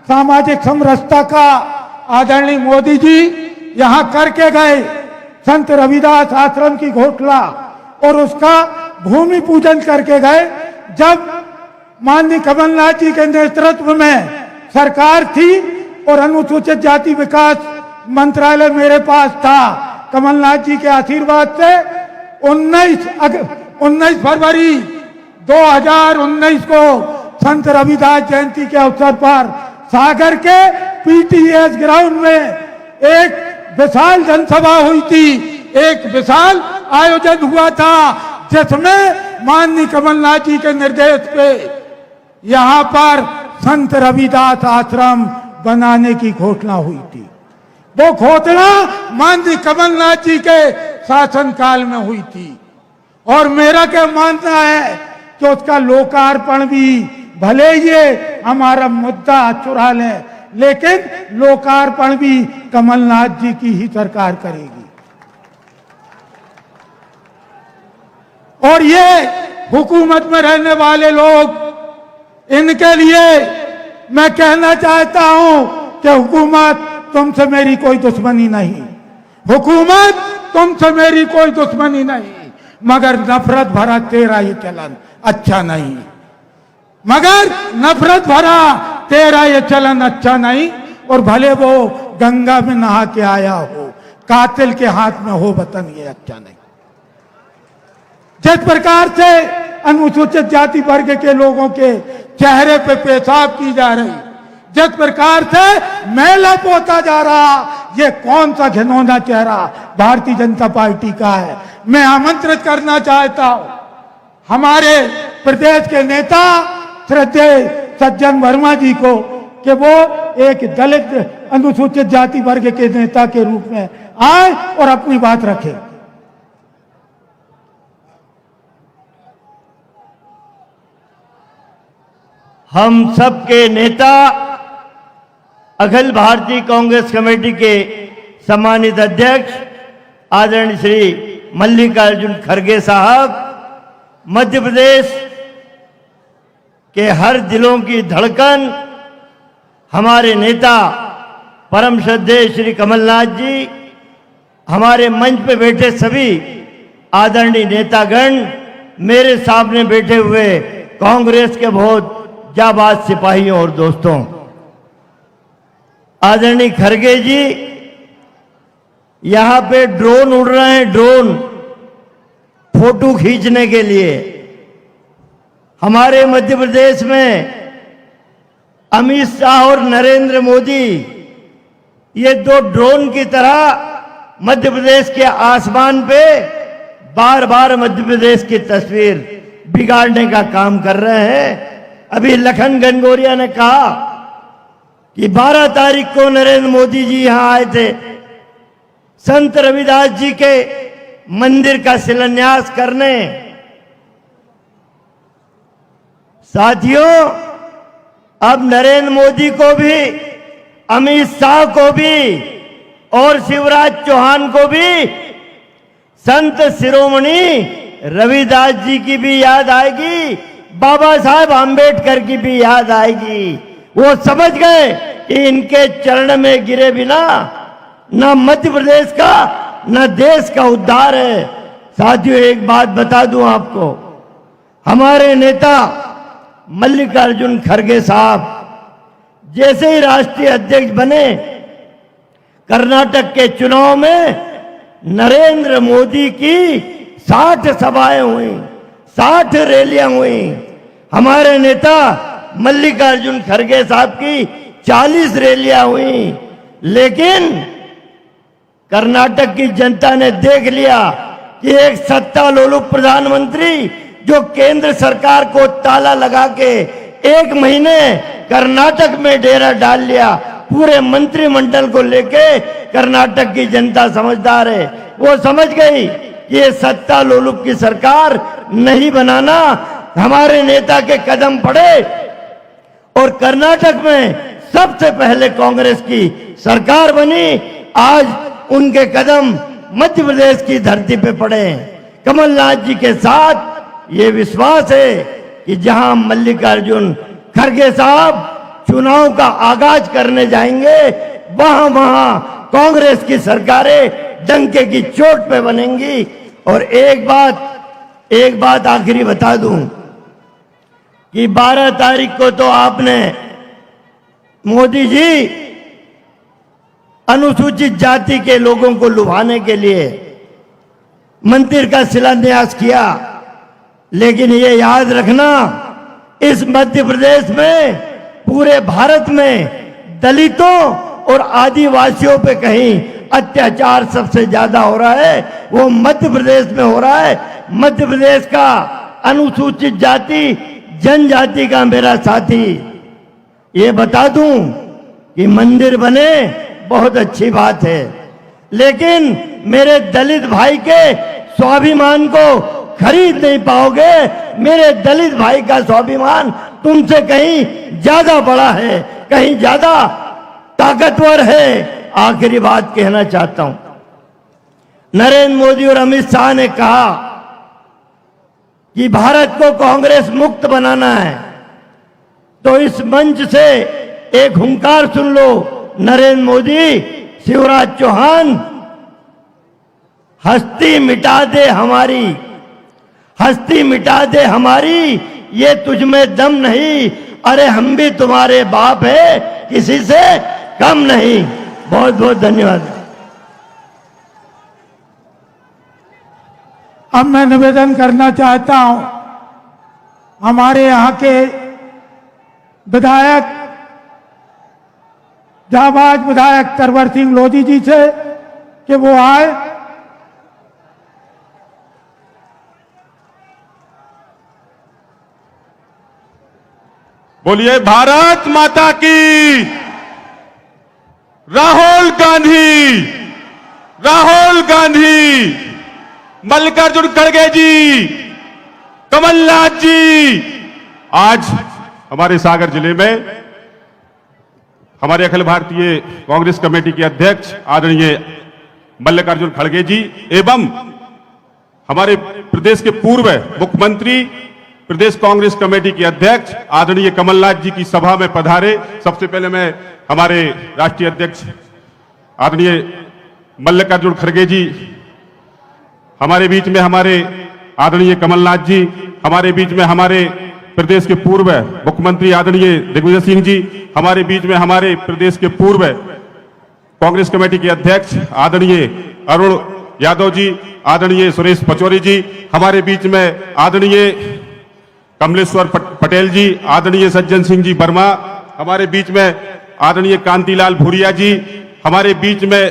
सामाजिक समरसता का आदरणीय मोदी जी यहां करके गए, संत रविदास आश्रम की घोषणा और उसका भूमि पूजन करके गए। जब माननीय कमलनाथ जी के नेतृत्व में सरकार थी और अनुसूचित जाति विकास मंत्रालय मेरे पास था, कमलनाथ जी के आशीर्वाद से 19 फरवरी 2019 को संत रविदास जयंती के अवसर पर सागर के पीटीएस ग्राउंड में एक विशाल जनसभा हुई थी, एक विशाल आयोजन हुआ था, जिसमें माननीय कमलनाथ जी के निर्देश पे यहां पर संत रविदास आश्रम बनाने की घोषणा हुई थी। वो घोषणा माननीय कमलनाथ जी के शासनकाल में हुई थी और मेरा क्या मानना है कि उसका लोकार्पण भी, भले ये हमारा मुद्दा चुरा ले, लेकिन लोकार्पण भी कमलनाथ जी की ही सरकार करेगी। और ये हुकूमत में रहने वाले लोग, इनके लिए मैं कहना चाहता हूं कि हुकूमत तुमसे मेरी कोई दुश्मनी नहीं, हुकूमत तुमसे मेरी कोई दुश्मनी नहीं, मगर नफरत भरा तेरा ये चलन अच्छा नहीं, मगर नफरत भरा तेरा ये चलन अच्छा नहीं। और भले वो गंगा में नहा के आया हो, कातिल के हाथ में हो वतन, ये अच्छा नहीं। जिस प्रकार से अनुसूचित जाति वर्ग के लोगों के चेहरे पे पेशाब की जा रही, जिस प्रकार से मैला पोता जा रहा, ये कौन सा घिनौना चेहरा भारतीय जनता पार्टी का है। मैं आमंत्रित करना चाहता हूं हमारे प्रदेश के नेता श्रद्धेय सज्जन वर्मा जी को कि वो एक दलित अनुसूचित जाति वर्ग के नेता के रूप में आए और अपनी बात रखें। हम सबके नेता, अखिल भारतीय कांग्रेस कमेटी के सम्मानित अध्यक्ष आदरणीय श्री मल्लिकार्जुन खड़गे साहब, मध्य प्रदेश के हर दिलों की धड़कन, हमारे नेता परम श्रद्धेय श्री कमलनाथ जी, हमारे मंच पे बैठे सभी आदरणीय नेतागण, मेरे सामने बैठे हुए कांग्रेस के बहुत जाबाज सिपाहियों और दोस्तों, आदरणीय खड़गे जी, यहां पे ड्रोन उड़ रहे हैं, ड्रोन फोटो खींचने के लिए। हमारे मध्य प्रदेश में अमित शाह और नरेंद्र मोदी ये दो ड्रोन की तरह मध्य प्रदेश के आसमान पे बार बार मध्य प्रदेश की तस्वीर बिगाड़ने का काम कर रहे हैं। अभी लखन घनघोरिया ने कहा कि 12 तारीख को नरेंद्र मोदी जी यहां आए थे संत रविदास जी के मंदिर का शिलान्यास करने। साथियों, अब नरेंद्र मोदी को भी, अमित शाह को भी और शिवराज चौहान को भी संत शिरोमणि रविदास जी की भी याद आएगी, बाबा साहब आम्बेडकर की भी याद आएगी। वो समझ गए कि इनके चरण में गिरे बिना न मध्य प्रदेश का न देश का उद्धार है। साथियों, एक बात बता दूं आपको, हमारे नेता मल्लिकार्जुन खड़गे साहब जैसे ही राष्ट्रीय अध्यक्ष बने, कर्नाटक के चुनाव में नरेंद्र मोदी की 60 सभाएं हुई, 60 रैलियां हुई। हमारे नेता मल्लिकार्जुन खड़गे साहब की 40 रैलियां हुई। लेकिन कर्नाटक की जनता ने देख लिया कि एक सत्ता लोलुप प्रधानमंत्री जो केंद्र सरकार को ताला लगा के 1 महीने कर्नाटक में डेरा डाल लिया, पूरे मंत्रिमंडल को लेके कर्नाटक की जनता समझदार है। वो समझ गई कि ये सत्ता लोलुप की सरकार नहीं बनाना, हमारे नेता के कदम पड़े और कर्नाटक में सबसे पहले कांग्रेस की सरकार बनी। आज उनके कदम मध्य प्रदेश की धरती पे पड़े। कमलनाथ जी के साथ ये विश्वास है कि जहां मल्लिकार्जुन खड़गे साहब चुनाव का आगाज करने जाएंगे, वहां वहां कांग्रेस की सरकारें डंके की चोट पे बनेंगी। और एक बात आखिरी बता दूं कि 12 तारीख को तो आपने मोदी जी अनुसूचित जाति के लोगों को लुभाने के लिए मंदिर का शिलान्यास किया, लेकिन ये याद रखना, इस मध्य प्रदेश में, पूरे भारत में दलितों और आदिवासियों पे कहीं अत्याचार सबसे ज्यादा हो रहा है, वो मध्य प्रदेश में हो रहा है। मध्य प्रदेश का अनुसूचित जाति जनजाति का मेरा साथी, ये बता दूं कि मंदिर बने बहुत अच्छी बात है, लेकिन मेरे दलित भाई के स्वाभिमान को खरीद नहीं पाओगे। मेरे दलित भाई का स्वाभिमान तुमसे कहीं ज्यादा बड़ा है, कहीं ज्यादा ताकतवर है। आखिरी बात कहना चाहता हूं, नरेंद्र मोदी और अमित शाह ने कहा कि भारत को कांग्रेस मुक्त बनाना है, तो इस मंच से एक हुंकार सुन लो, नरेंद्र मोदी, शिवराज चौहान, हस्ती मिटा दे हमारी, हस्ती मिटा दे हमारी, ये तुझ में दम नहीं, अरे हम भी तुम्हारे बाप है, किसी से कम नहीं। बहुत बहुत धन्यवाद। अब मैं निवेदन करना चाहता हूं हमारे यहाँ के विधायक, जाबाज विधायक तरवर सिंह लोधी जी से कि वो आए। बोलिए भारत माता की। राहुल गांधी, राहुल गांधी, मल्लिकार्जुन खड़गे जी, कमलनाथ जी। आज हमारे सागर जिले में हमारे अखिल भारतीय कांग्रेस कमेटी के अध्यक्ष आदरणीय मल्लिकार्जुन खड़गे जी एवं हमारे प्रदेश के पूर्व मुख्यमंत्री, प्रदेश कांग्रेस कमेटी के अध्यक्ष आदरणीय कमलनाथ जी की सभा में पधारे। सबसे पहले मैं हमारे राष्ट्रीय अध्यक्ष आदरणीय मल्लिकार्जुन खड़गे जी, हमारे बीच में हमारे आदरणीय कमलनाथ जी, हमारे बीच में हमारे प्रदेश के पूर्व मुख्यमंत्री आदरणीय दिग्विजय सिंह जी, हमारे बीच में हमारे प्रदेश के पूर्व कांग्रेस कमेटी के अध्यक्ष आदरणीय अरुण यादव जी, आदरणीय सुरेश पचौरी जी, हमारे बीच में आदरणीय कमलेश्वर पटेल जी, आदरणीय सज्जन सिंह जी वर्मा, हमारे बीच में आदरणीय कांतिलाल भूरिया जी, हमारे बीच में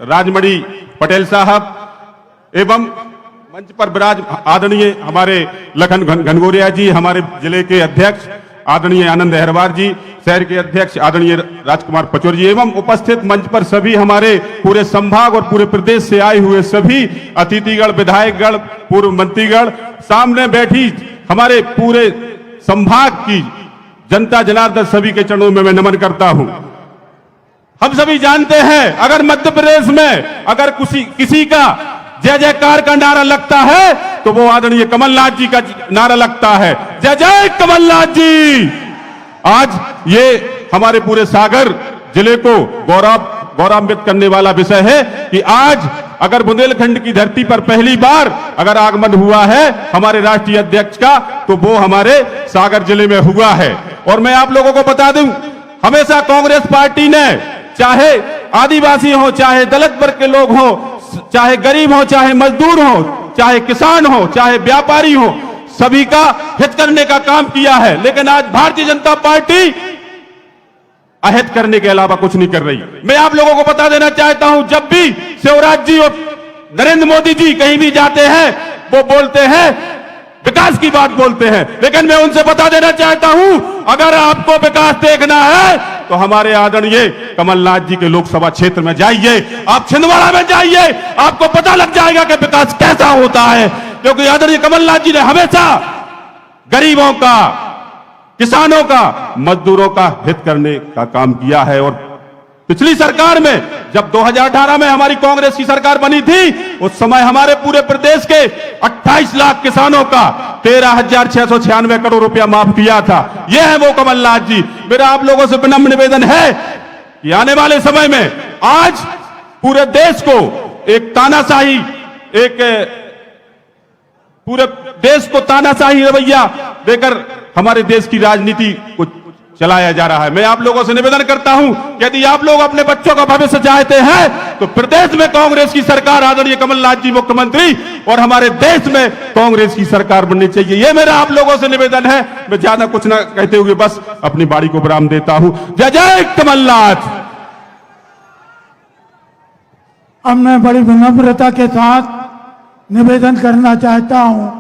राजमणि पटेल साहब एवं मंच पर विराज आदरणीय हमारे लखन घनगोरिया जी, हमारे जिले के अध्यक्ष आदरणीय आनंद अहरवार जी, शहर के अध्यक्ष आदरणीय राजकुमार पचौरी जी एवं उपस्थित मंच पर सभी हमारे पूरे संभाग और पूरे प्रदेश से आए हुए सभी अतिथिगण, विधायकगण, पूर्व मंत्रीगण, सामने बैठी हमारे पूरे संभाग की जनता जनार्दन, सभी के चरणों में मैं नमन करता हूं। हम सभी जानते हैं अगर मध्य प्रदेश में अगर किसी का जय जयकार का नारा लगता है तो वो आदरणीय कमलनाथ जी का नारा लगता है। जय जय कमलनाथ जी। आज ये हमारे पूरे सागर जिले को गौरवान्वित करने वाला विषय है कि आज अगर बुंदेलखंड की धरती पर पहली बार अगर आगमन हुआ है हमारे राष्ट्रीय अध्यक्ष का तो वो हमारे सागर जिले में हुआ है। और मैं आप लोगों को बता दूं, हमेशा कांग्रेस पार्टी ने चाहे आदिवासी हो, चाहे दलित वर्ग के लोग हो, चाहे गरीब हो, चाहे मजदूर हो, चाहे किसान हो, चाहे व्यापारी हो, सभी का हित करने का काम किया है। लेकिन आज भारतीय जनता पार्टी अहित करने के अलावा कुछ नहीं कर रही। मैं आप लोगों को बता देना चाहता हूं, जब भी शिवराज जी और नरेंद्र मोदी जी कहीं भी जाते हैं वो बोलते हैं विकास की बात बोलते हैं, लेकिन मैं उनसे बता देना चाहता हूं अगर आपको विकास देखना है तो हमारे आदरणीय कमलनाथ जी के लोकसभा क्षेत्र में जाइए, आप छिंदवाड़ा में जाइए, आपको पता लग जाएगा कि विकास कैसा होता है। क्योंकि आदरणीय कमलनाथ जी ने हमेशा गरीबों का, किसानों का, मजदूरों का हित करने का काम किया है। और पिछली सरकार में जब 2018 में हमारी कांग्रेस की सरकार बनी थी उस समय हमारे पूरे प्रदेश के 28 लाख किसानों का 13,696 करोड़ रुपया माफ किया था। यह है वो कमलनाथ जी। मेरा आप लोगों से विनम्र निवेदन है कि आने वाले समय में आज पूरे देश को एक तानाशाही, एक पूरे देश को तानाशाही रवैया देकर हमारे देश की राजनीति को चलाया जा रहा है। मैं आप लोगों से निवेदन करता हूं कि यदि आप लोग अपने बच्चों का भविष्य चाहते हैं तो प्रदेश में कांग्रेस की सरकार, आदरणीय कमलनाथ जी मुख्यमंत्री, और हमारे देश में कांग्रेस की सरकार बननी चाहिए। यह मेरा आप लोगों से निवेदन है। मैं ज्यादा कुछ ना कहते हुए बस अपनी बाड़ी को विराम देता हूं। जय जय कमलनाथ। अब मैं बड़ी विनम्रता के साथ निवेदन करना चाहता हूं,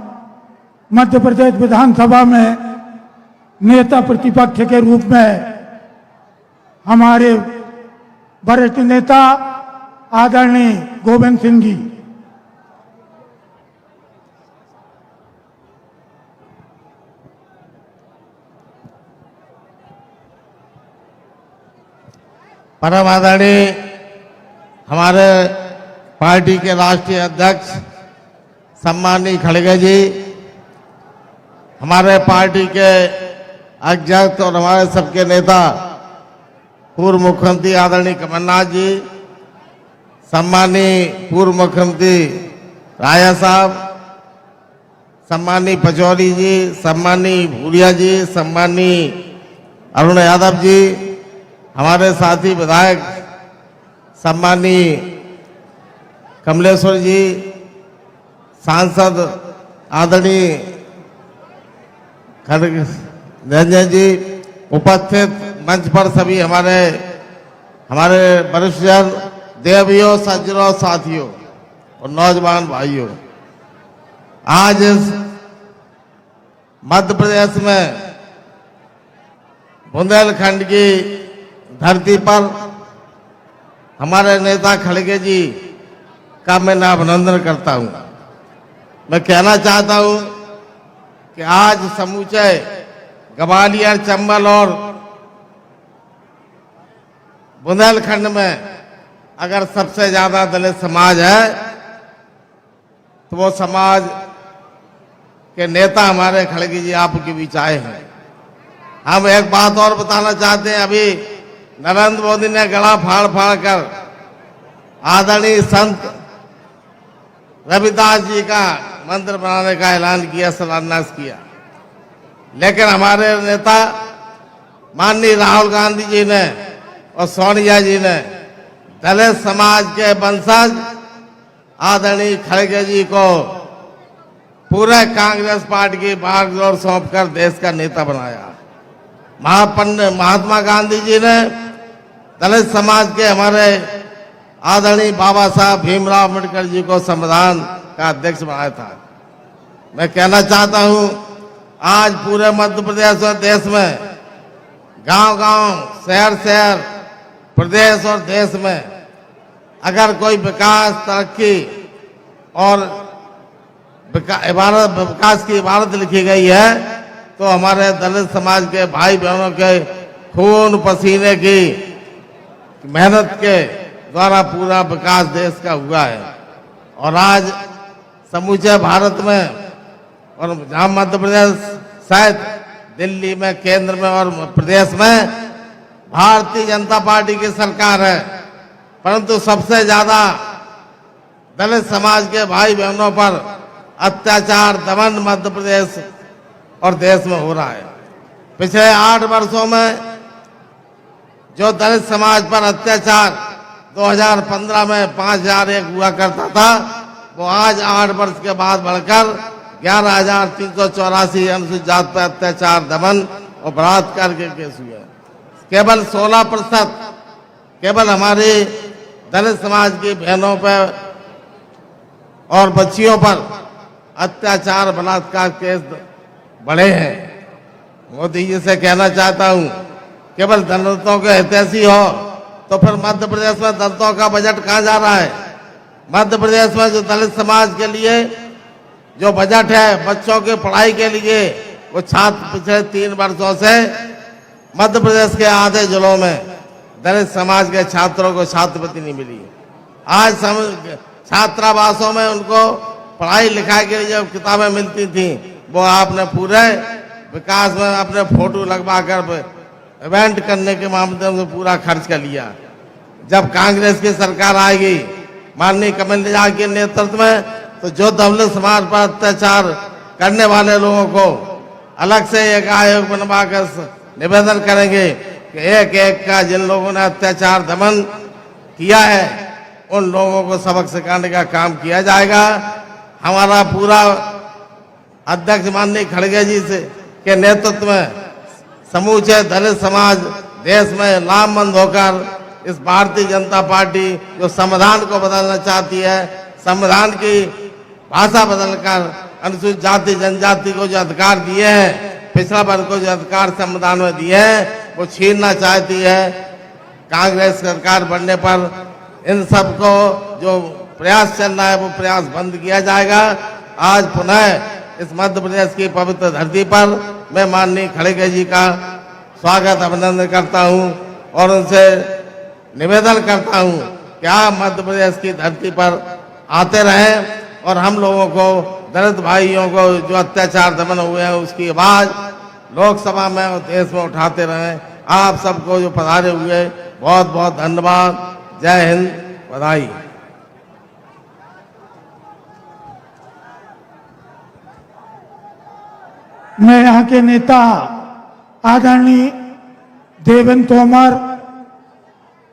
मध्य प्रदेश विधानसभा में नेता प्रतिपक्ष के रूप में हमारे वरिष्ठ नेता आदरणीय गोविंद सिंह जी। परम आदरणीय हमारे पार्टी के राष्ट्रीय अध्यक्ष सम्माननीय खड़गे जी, हमारे पार्टी के अध्यक्ष और हमारे सबके नेता पूर्व मुख्यमंत्री आदरणीय कमलनाथ जी, सम्माननीय पूर्व मुख्यमंत्री राया साहब, सम्माननीय पचौरी जी, सम्माननीय भूरिया जी, सम्माननीय अरुण यादव जी, हमारे साथी विधायक सम्माननीय कमलेश्वर जी, सांसद आदरणीय रंजन जी, उपस्थित मंच पर सभी हमारे वरिष्ठ जन, देवियों, सज्जनों, साथियों और नौजवान भाइयों, आज इस मध्य प्रदेश में बुंदेलखंड की धरती पर हमारे नेता खड़गे जी का मैं अभिनंदन करता हूं। मैं कहना चाहता हूं कि आज समूचे ग्वालियर, चंबल और बुंदेलखंड में अगर सबसे ज्यादा दलित समाज है तो वो समाज के नेता हमारे खड़गे जी आपके बीच आए हैं। हम एक बात और बताना चाहते हैं, अभी नरेंद्र मोदी ने गला फाड़ फाड़ कर आदरणीय संत रविदास जी का मंदिर बनाने का ऐलान किया, शिलान्यास किया, लेकिन हमारे नेता माननीय राहुल गांधी जी ने और सोनिया जी ने दलित समाज के वंशज आदरणीय खड़गे जी को पूरे कांग्रेस पार्टी की बागडोर सौंपकर देश का नेता बनाया। महात्मा गांधी जी ने दलित समाज के हमारे आदरणीय बाबा साहब भीमराव अम्बेडकर जी को संविधान का अध्यक्ष बनाया था। मैं कहना चाहता हूं, आज पूरे मध्य प्रदेश और देश में, गांव-गांव, शहर-शहर, प्रदेश और देश में अगर कोई विकास, तरक्की और विकास की इबारत लिखी गई है तो हमारे दलित समाज के भाई बहनों के खून पसीने की मेहनत के द्वारा पूरा विकास देश का हुआ है। और आज समूचे भारत में और जहां मध्य प्रदेश शायद दिल्ली में, केंद्र में और प्रदेश में भारतीय जनता पार्टी की सरकार है, परंतु सबसे ज्यादा दलित समाज के भाई बहनों पर अत्याचार, दमन मध्य प्रदेश और देश में हो रहा है। पिछले 8 वर्षों में जो दलित समाज पर अत्याचार 2015 में 5001 हुआ करता था, वो आज 8 वर्ष के बाद बढ़कर 11,384 अनुसूचित जाति पर अत्याचार, दमन और बलात्कार के केस हुए। केवल 16% केवल हमारी दलित समाज की बहनों पर और बच्चियों पर अत्याचार, बलात्कार केस बढ़े हैं। मोदी जी से कहना चाहता हूं, केवल दलितों के हितैषी हो तो फिर मध्य प्रदेश में दलितों का बजट कहां जा रहा है? मध्य प्रदेश में जो दलित समाज के लिए जो बजट है बच्चों की पढ़ाई के लिए, वो छात्र पिछले 3 वर्षों से मध्य प्रदेश के आधे जिलों में दलित समाज के छात्रों को छात्रवृत्ति नहीं मिली। आज छात्रावासों में उनको पढ़ाई लिखाई के लिए जो किताबें मिलती थी, वो आपने पूरे विकास में अपने फोटो लगवा कर इवेंट करने के माध्यम से पूरा खर्च कर लिया। जब कांग्रेस की सरकार आएगी माननीय कमलनाथ के नेतृत्व में, तो जो दलित समाज पर अत्याचार करने वाले लोगों को अलग से एक आयोग बनवाकर निवेदन करेंगे कि एक का जिन लोगों ने अत्याचार, दमन किया है उन लोगों को सबक सिखाने का काम किया जाएगा। हमारा पूरा अध्यक्ष माननीय खड़गे जी से के नेतृत्व में समूचे दलित समाज देश में लामबंद होकर इस भारतीय जनता पार्टी जो संविधान को बदलना चाहती है, संविधान की भाषा बदलकर अनुसूचित जाति जनजाति को जो अधिकार दिए हैं, पिछड़ा वर्ग को जो अधिकार संविधान में दिए हैं, वो छीनना चाहती है। कांग्रेस सरकार बनने पर इन सबको जो प्रयास चल रहा है वो प्रयास बंद किया जाएगा। आज पुनः इस मध्य प्रदेश की पवित्र धरती पर मैं माननीय खड़गे जी का स्वागत, अभिनंदन करता हूं और उनसे निवेदन करता हूं कि आप मध्य प्रदेश की धरती पर आते रहें और हम लोगों को, दलित भाइयों को जो अत्याचार, दमन हुए हैं उसकी आवाज लोकसभा में और देश में उठाते रहें। आप सबको जो पधारे हुए बहुत बहुत धन्यवाद। जय हिंद, बधाई। मैं यहाँ के नेता आदरणीय देवेंद्र तोमर,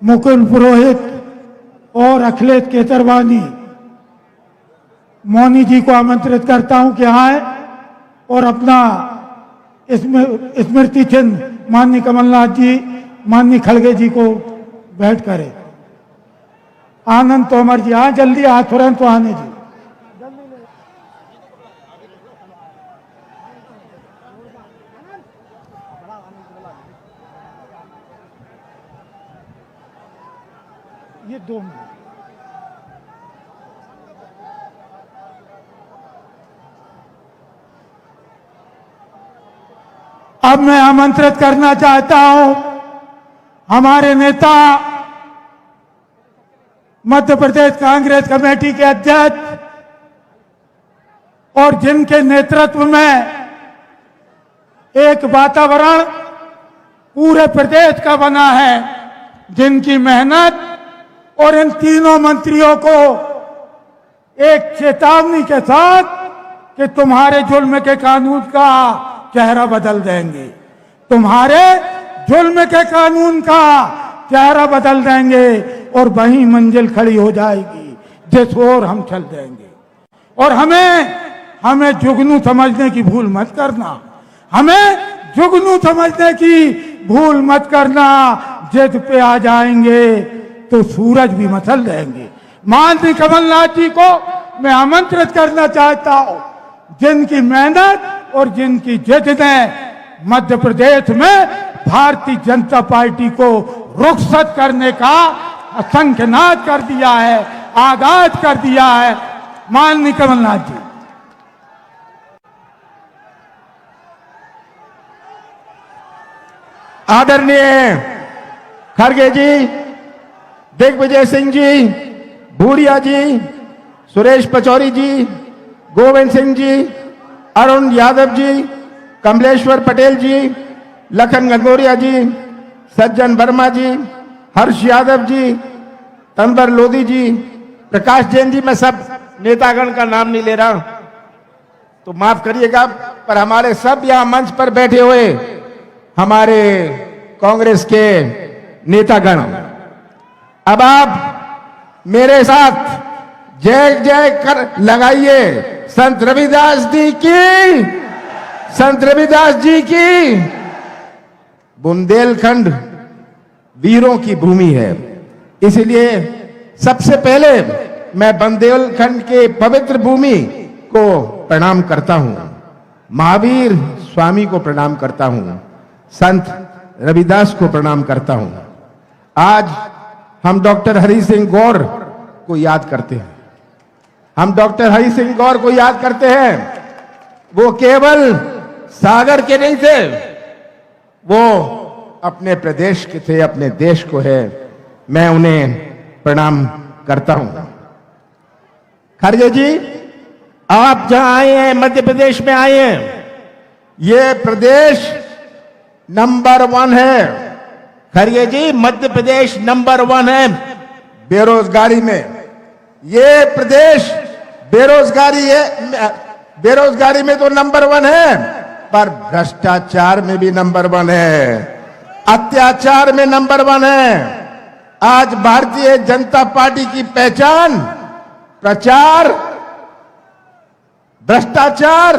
मुकुल पुरोहित और अखिलेश केतरवानी मौनी जी को आमंत्रित करता हूं कि आए और अपना स्मृति चिन्ह माननीय कमलनाथ जी, माननीय खड़गे जी को भेंट करें। आनंद तोमर जी आए, जल्दी आ, तुरंत आने जी। ये 2 मिनट। अब मैं आमंत्रित करना चाहता हूं हमारे नेता, मध्य प्रदेश कांग्रेस कमेटी के अध्यक्ष और जिनके नेतृत्व में एक वातावरण पूरे प्रदेश का बना है, जिनकी मेहनत और इन तीनों मंत्रियों को एक चेतावनी के साथ कि तुम्हारे जुल्म के कानून का चेहरा बदल देंगे, तुम्हारे जुल्म के कानून का चेहरा बदल देंगे और वही मंजिल खड़ी हो जाएगी जिस ओर हम चल देंगे। और हमें जुगनू समझने की भूल मत करना, हमें जुगनू समझने की भूल मत करना। जिद पे आ जाएंगे तो सूरज भी मसल जाएंगे। माननीय कमलनाथ जी को मैं आमंत्रित करना चाहता हूं, जिनकी मेहनत और जिनकी जिद ने मध्य प्रदेश में भारतीय जनता पार्टी को रुखसत करने का शंखनाद कर दिया है, आगाज कर दिया है। माननीय कमलनाथ जी, आदरणीय खड़गे जी, दिग्विजय सिंह जी, भूरिया जी, सुरेश पचौरी जी, गोविंद सिंह जी, अरुण यादव जी, कमलेश्वर पटेल जी, लखन गंगोरिया जी, सज्जन वर्मा जी, हर्ष यादव जी, तंबर लोधी जी, प्रकाश जैन जी, मैं सब नेतागण का नाम नहीं ले रहा तो माफ करिएगा, पर हमारे सब यहां मंच पर बैठे हुए हमारे कांग्रेस के नेतागण, अब आप मेरे साथ जय जय कर लगाइए संत रविदास जी की, संत रविदास जी की। बुंदेलखंड वीरों की भूमि है, इसलिए सबसे पहले मैं बुंदेलखंड के पवित्र भूमि को प्रणाम करता हूं, महावीर स्वामी को प्रणाम करता हूं, संत रविदास को प्रणाम करता हूं। आज हम डॉक्टर हरि सिंह गौर को याद करते हैं, हम डॉक्टर हरि सिंह गौर को याद करते हैं। वो केवल सागर के नहीं थे, वो अपने प्रदेश के थे, अपने देश को है। मैं उन्हें प्रणाम करता हूं। खड़गे जी, आप जहां आए हैं, मध्य प्रदेश में आए हैं, ये प्रदेश नंबर 1 है। खड़गे जी, मध्य प्रदेश नंबर 1 है बेरोजगारी में। ये प्रदेश बेरोजगारी में तो नंबर 1 है, पर भ्रष्टाचार में भी नंबर 1 है, अत्याचार में नंबर 1 है। आज भारतीय जनता पार्टी की पहचान प्रचार, भ्रष्टाचार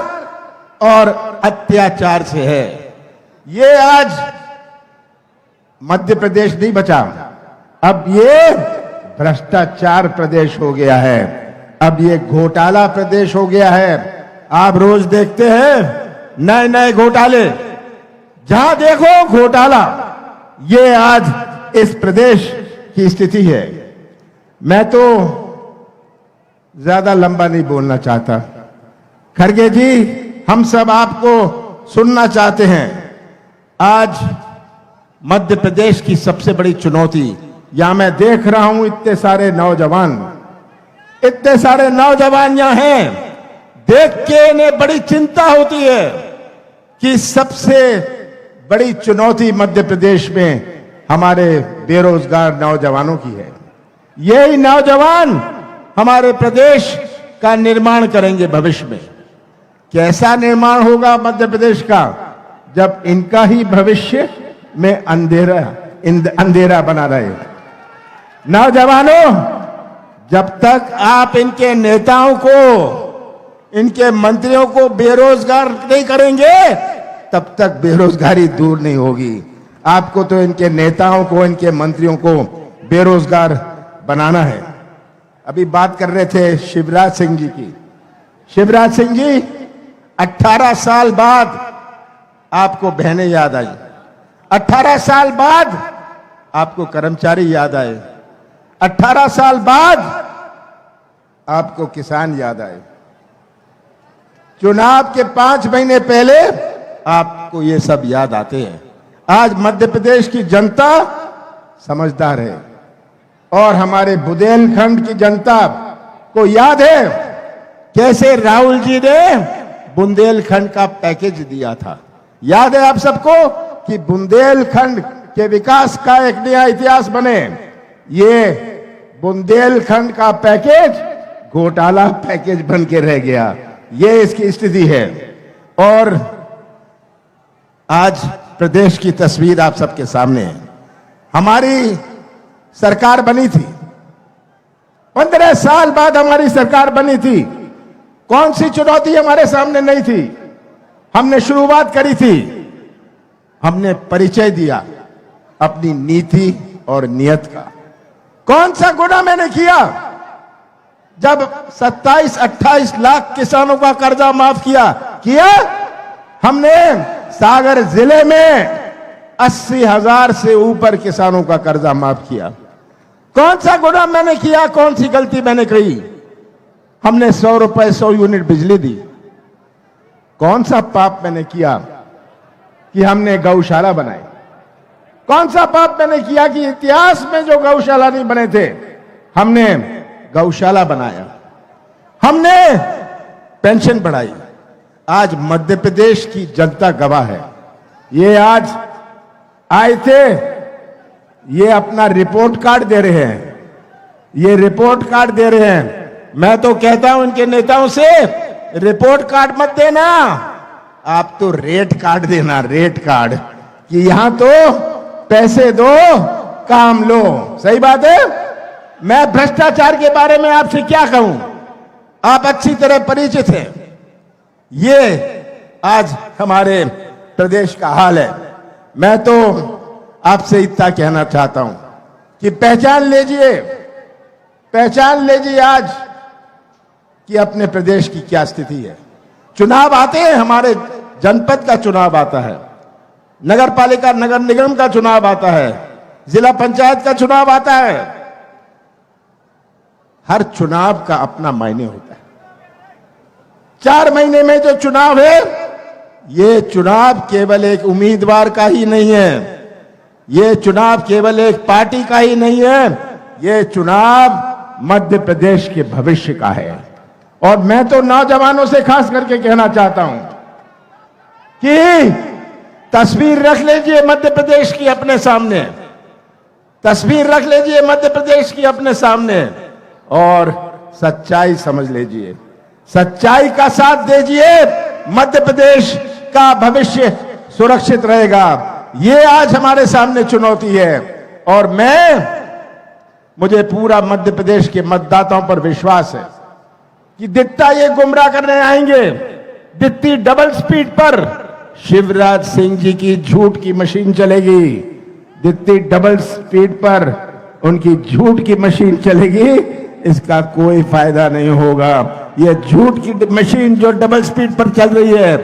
और अत्याचार से है। ये आज मध्य प्रदेश नहीं बचा, अब ये भ्रष्टाचार प्रदेश हो गया है, अब ये घोटाला प्रदेश हो गया है। आप रोज देखते हैं नए नए घोटाले, जहां देखो घोटाला। ये आज इस प्रदेश की स्थिति है। मैं तो ज्यादा लंबा नहीं बोलना चाहता। खड़गे जी, हम सब आपको सुनना चाहते हैं। आज मध्य प्रदेश की सबसे बड़ी चुनौती, यहां मैं देख रहा हूं इतने सारे नौजवान यहां हैं, देख के इन्हें बड़ी चिंता होती है कि सबसे बड़ी चुनौती मध्य प्रदेश में हमारे बेरोजगार नौजवानों की है। यही नौजवान हमारे प्रदेश का निर्माण करेंगे भविष्य में। कैसा निर्माण होगा मध्य प्रदेश का, जब इनका ही भविष्य में अंधेरा बना रहे। नौजवानों, जब तक आप इनके नेताओं को, इनके मंत्रियों को बेरोजगार नहीं करेंगे, तब तक बेरोजगारी दूर नहीं होगी। आपको तो इनके नेताओं को, इनके मंत्रियों को बेरोजगार बनाना है। अभी बात कर रहे थे शिवराज सिंह जी की। शिवराज सिंह जी, 18 साल बाद आपको बहनें याद आई, 18 साल बाद आपको कर्मचारी याद आए, 18 साल बाद आपको किसान याद आए। चुनाव के 5 महीने पहले आपको ये सब याद आते हैं। आज मध्य प्रदेश की जनता समझदार है और हमारे बुंदेलखंड की जनता को याद है कैसे राहुल जी ने बुंदेलखंड का पैकेज दिया था। याद है आप सबको कि बुंदेलखंड के विकास का एक नया इतिहास बने। ये बुंदेलखंड का पैकेज घोटाला पैकेज बन के रह गया। ये इसकी स्थिति है। और आज प्रदेश की तस्वीर आप सबके सामने है। हमारी सरकार बनी थी, 15 साल बाद हमारी सरकार बनी थी। कौन सी चुनौती हमारे सामने नहीं थी? हमने शुरुआत करी थी हमने परिचय दिया अपनी नीति और नियत का। कौन सा गुनाह मैंने किया? जब 27-28 लाख किसानों का कर्जा माफ किया हमने सागर जिले में 80,000 से ऊपर किसानों का कर्जा माफ किया। कौन सा गुनाह मैंने किया? कौन सी गलती मैंने कही? हमने 100 रुपए 100 यूनिट बिजली दी। कौन सा पाप मैंने किया कि हमने गौशाला बनाई? कौन सा पाप मैंने किया कि इतिहास में जो गौशाला नहीं बने थे हमने गौशाला बनाया? हमने पेंशन बढ़ाई। आज मध्य प्रदेश की जनता गवाह है। ये आज आए थे, ये अपना रिपोर्ट कार्ड दे रहे हैं, ये रिपोर्ट कार्ड दे रहे हैं। मैं तो कहता हूं इनके नेताओं से, रिपोर्ट कार्ड मत देना, आप तो रेट कार्ड देना, रेट कार्ड, कि यहां तो पैसे दो काम लो। सही बात है। मैं भ्रष्टाचार के बारे में आपसे क्या कहूं, आप अच्छी तरह परिचित हैं। ये आज हमारे प्रदेश का हाल है। मैं तो आपसे इतना कहना चाहता हूं कि पहचान लीजिए आज कि अपने प्रदेश की क्या स्थिति है। चुनाव आते हैं, हमारे जनपद का चुनाव आता है, नगर पालिका नगर निगम का चुनाव आता है, जिला पंचायत का चुनाव आता है। हर चुनाव का अपना मायने होता है। 4 महीने में जो चुनाव है, ये चुनाव केवल एक उम्मीदवार का ही नहीं है, ये चुनाव केवल एक पार्टी का ही नहीं है, ये चुनाव मध्य प्रदेश के भविष्य का है। और मैं तो नौजवानों से खास करके कहना चाहता हूं कि तस्वीर रख लीजिए मध्य प्रदेश की अपने सामने, तस्वीर रख लीजिए मध्य प्रदेश की अपने सामने और सच्चाई समझ लीजिए, सच्चाई का साथ दीजिए, मध्य प्रदेश का भविष्य सुरक्षित रहेगा। ये आज हमारे सामने चुनौती है और मुझे पूरा मध्य प्रदेश के मतदाताओं पर विश्वास है कि दित्ता ये गुमराह करने आएंगे, दित्ती डबल स्पीड पर शिवराज सिंह जी की झूठ की मशीन चलेगी, दित्ती डबल स्पीड पर उनकी झूठ की मशीन चलेगी, इसका कोई फायदा नहीं होगा। ये झूठ की मशीन जो डबल स्पीड पर चल रही है,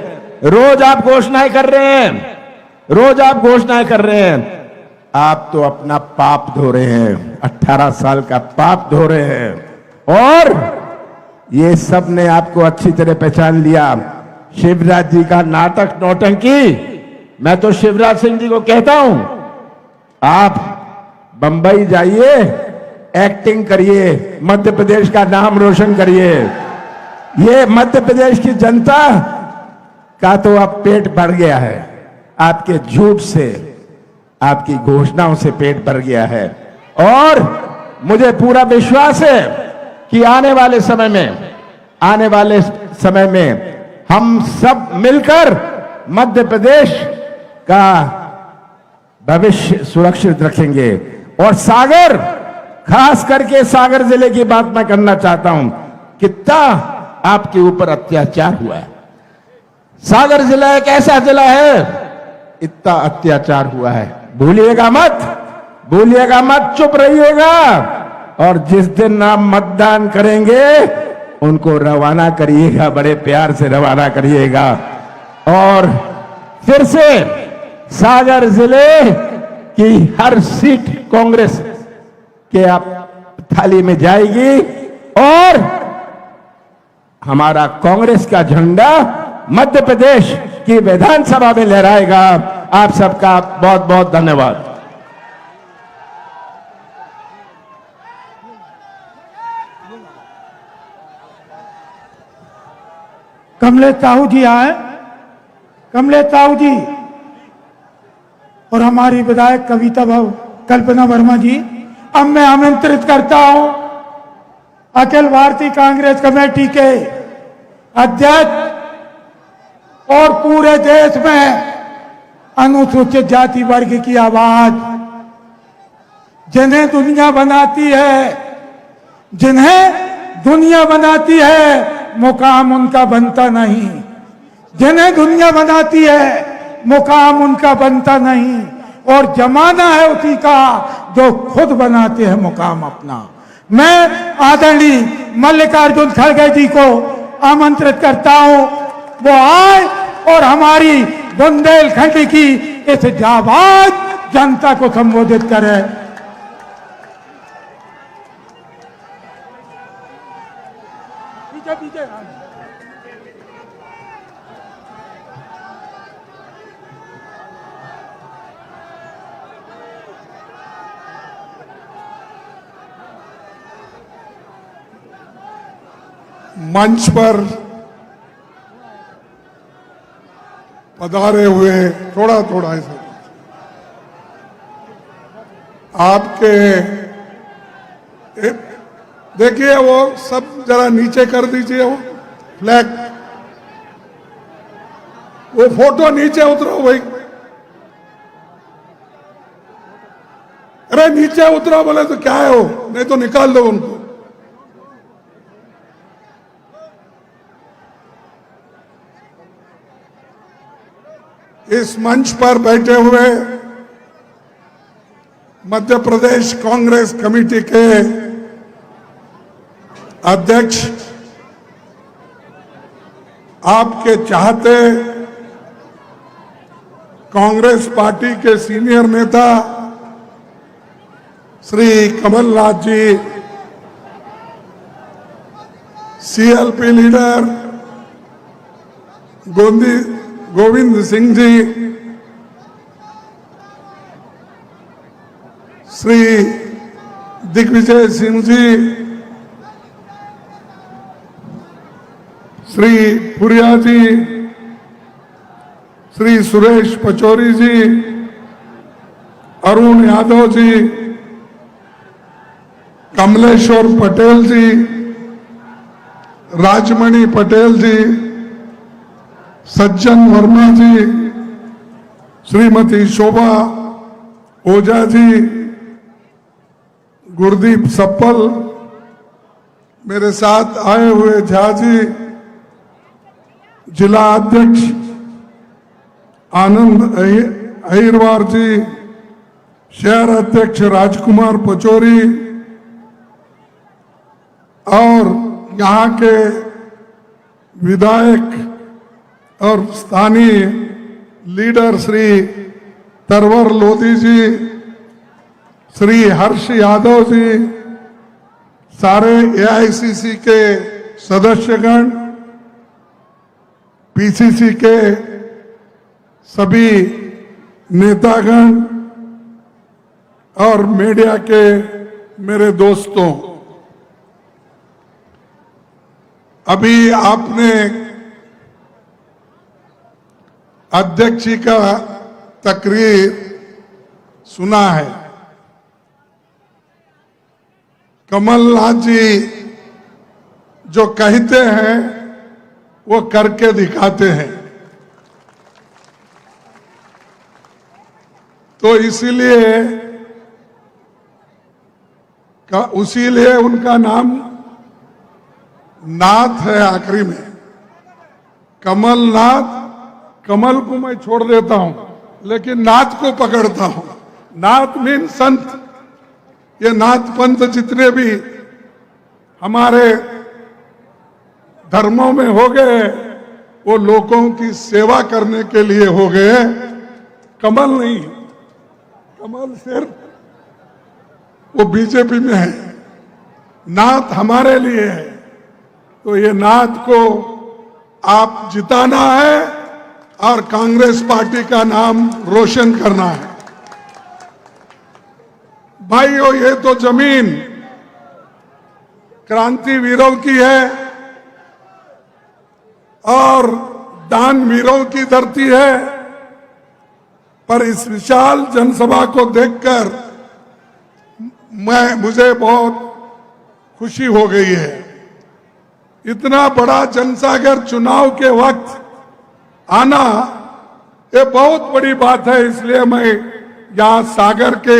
रोज आप घोषणाएं कर रहे हैं, रोज आप घोषणाएं कर रहे हैं, आप तो अपना पाप धो रहे हैं, 18 साल का पाप धो रहे हैं। और ये सब ने आपको अच्छी तरह पहचान लिया। शिवराज जी का नाटक नौटंकी, मैं तो शिवराज सिंह जी को कहता हूं, आप बंबई जाइए, एक्टिंग करिए, मध्य प्रदेश का नाम रोशन करिए। ये मध्य प्रदेश की जनता का तो अब पेट भर गया है, आपके झूठ से, आपकी घोषणाओं से पेट भर गया है। और मुझे पूरा विश्वास है कि आने वाले समय में हम सब मिलकर मध्य प्रदेश का भविष्य सुरक्षित रखेंगे। और सागर, खास करके सागर जिले की बात मैं करना चाहता हूं, कितना आपके ऊपर अत्याचार हुआ है। सागर जिला एक ऐसा जिला है, इतना अत्याचार हुआ है, भूलिएगा मत, चुप रहिएगा। और जिस दिन आप मतदान करेंगे उनको रवाना करिएगा, बड़े प्यार से रवाना करिएगा। और फिर से सागर जिले की हर सीट कांग्रेस के आप थाली में जाएगी और हमारा कांग्रेस का झंडा मध्य प्रदेश की विधानसभा में लहराएगा। आप सबका बहुत बहुत धन्यवाद। कमलेश साहू जी आए, कमलेश साहू जी और हमारी विधायक कल्पना वर्मा जी। अब मैं आमंत्रित करता हूं अखिल भारतीय कांग्रेस कमेटी के अध्यक्ष और पूरे देश में अनुसूचित जाति वर्ग की आवाज, जिन्हें दुनिया बनाती है मुकाम उनका बनता नहीं, जिन्हें दुनिया बनाती है मुकाम उनका बनता नहीं, और जमाना है उसी का जो खुद बनाते हैं मुकाम अपना। मैं आदरणीय मल्लिकार्जुन खड़गे जी को आमंत्रित करता हूं, वो आए और हमारी बुंदेलखंड की इस जाबाज जनता को संबोधित करें। मंच पर पधारे हुए थोड़ा थोड़ा ऐसा आपके देखिए, वो सब जरा नीचे कर दीजिए, वो फ्लैग, वो फोटो नीचे उतरो भाई। अरे नीचे उतरो बोले तो क्या है वो, नहीं तो निकाल दो उनको। इस मंच पर बैठे हुए मध्य प्रदेश कांग्रेस कमेटी के अध्यक्ष, आपके चाहते कांग्रेस पार्टी के सीनियर नेता श्री कमलनाथ जी, सीएलपी लीडर गोविंद सिंह जी, श्री दिग्विजय सिंह जी, श्री पुरिया जी, श्री सुरेश पचौरी जी, अरुण यादव जी, कमलेश्वर पटेल जी, राजमणि पटेल जी, सज्जन वर्मा जी, श्रीमती शोभा ओझा जी, गुरदीप सप्पल, मेरे साथ आए हुए झा जी, जिला अध्यक्ष आनंद अहिरवार जी, शहर अध्यक्ष राजकुमार पचौरी और यहाँ के विधायक और स्थानीय लीडर श्री तरवर लोधी जी, श्री हर्ष यादव जी, सारे एआईसीसी के सदस्यगण, पीसीसी के सभी नेतागण और मीडिया के मेरे दोस्तों, अभी आपने अध्यक्ष जी का तकरीर सुना है। कमलनाथ जी जो कहते हैं वो करके दिखाते हैं, तो इसीलिए उनका नाम नाथ है आखिरी में, कमलनाथ। कमल को मैं छोड़ देता हूं, लेकिन नाथ को पकड़ता हूं। नाथ मीन संत। ये नाथ पंथ जितने भी हमारे धर्मों में हो गए, वो लोगों की सेवा करने के लिए हो गए, कमल नहीं। कमल सिर्फ वो बीजेपी में है, नाथ हमारे लिए है। तो ये नाथ को आप जिताना है और कांग्रेस पार्टी का नाम रोशन करना है। भाइयों, ये तो जमीन क्रांति वीरों की है और दान वीरों की धरती है, पर इस विशाल जनसभा को देखकर मुझे बहुत खुशी हो गई है। इतना बड़ा जनसागर चुनाव के वक्त आना ये बहुत बड़ी बात है। इसलिए मैं यहां सागर के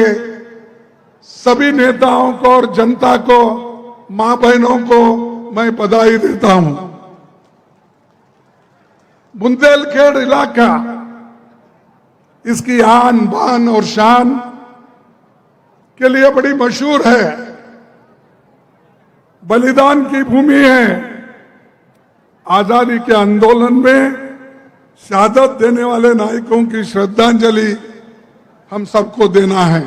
सभी नेताओं को और जनता को, मां बहनों को मैं बधाई देता हूं। बुंदेलखंड इलाका इसकी आन बान और शान के लिए बड़ी मशहूर है, बलिदान की भूमि है। आजादी के आंदोलन में शहादत देने वाले नायकों की श्रद्धांजलि हम सबको देना है।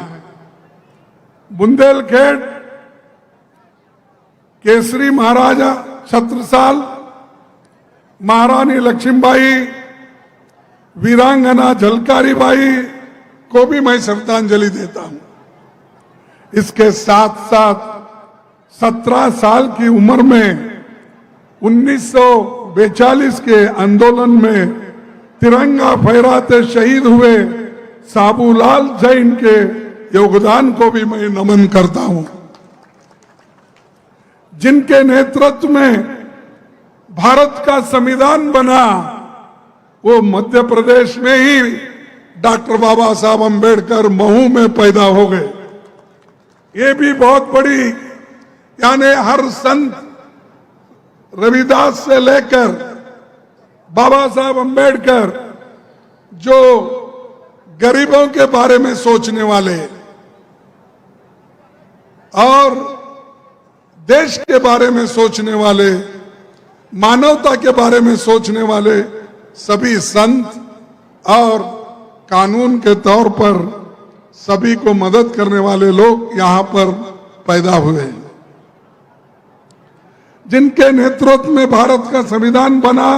बुंदेलखंड केसरी महाराजा छत्रसाल, महारानी लक्ष्मीबाई, वीरांगना झलकारी बाई को भी मैं श्रद्धांजलि देता हूं। इसके साथ साथ 17 साल की उम्र में 1942 के आंदोलन में तिरंगा फहराते शहीद हुए साबूलाल जैन के योगदान को भी मैं नमन करता हूं, जिनके नेतृत्व में भारत का संविधान बना। वो मध्य प्रदेश में ही डॉक्टर बाबा साहब अंबेडकर महू में पैदा हो गए। ये भी बहुत बड़ी, यानी हर संत रविदास से लेकर बाबा साहब अंबेडकर जो गरीबों के बारे में सोचने वाले और देश के बारे में सोचने वाले, मानवता के बारे में सोचने वाले सभी संत और कानून के तौर पर सभी को मदद करने वाले लोग यहां पर पैदा हुए, जिनके नेतृत्व में भारत का संविधान बना।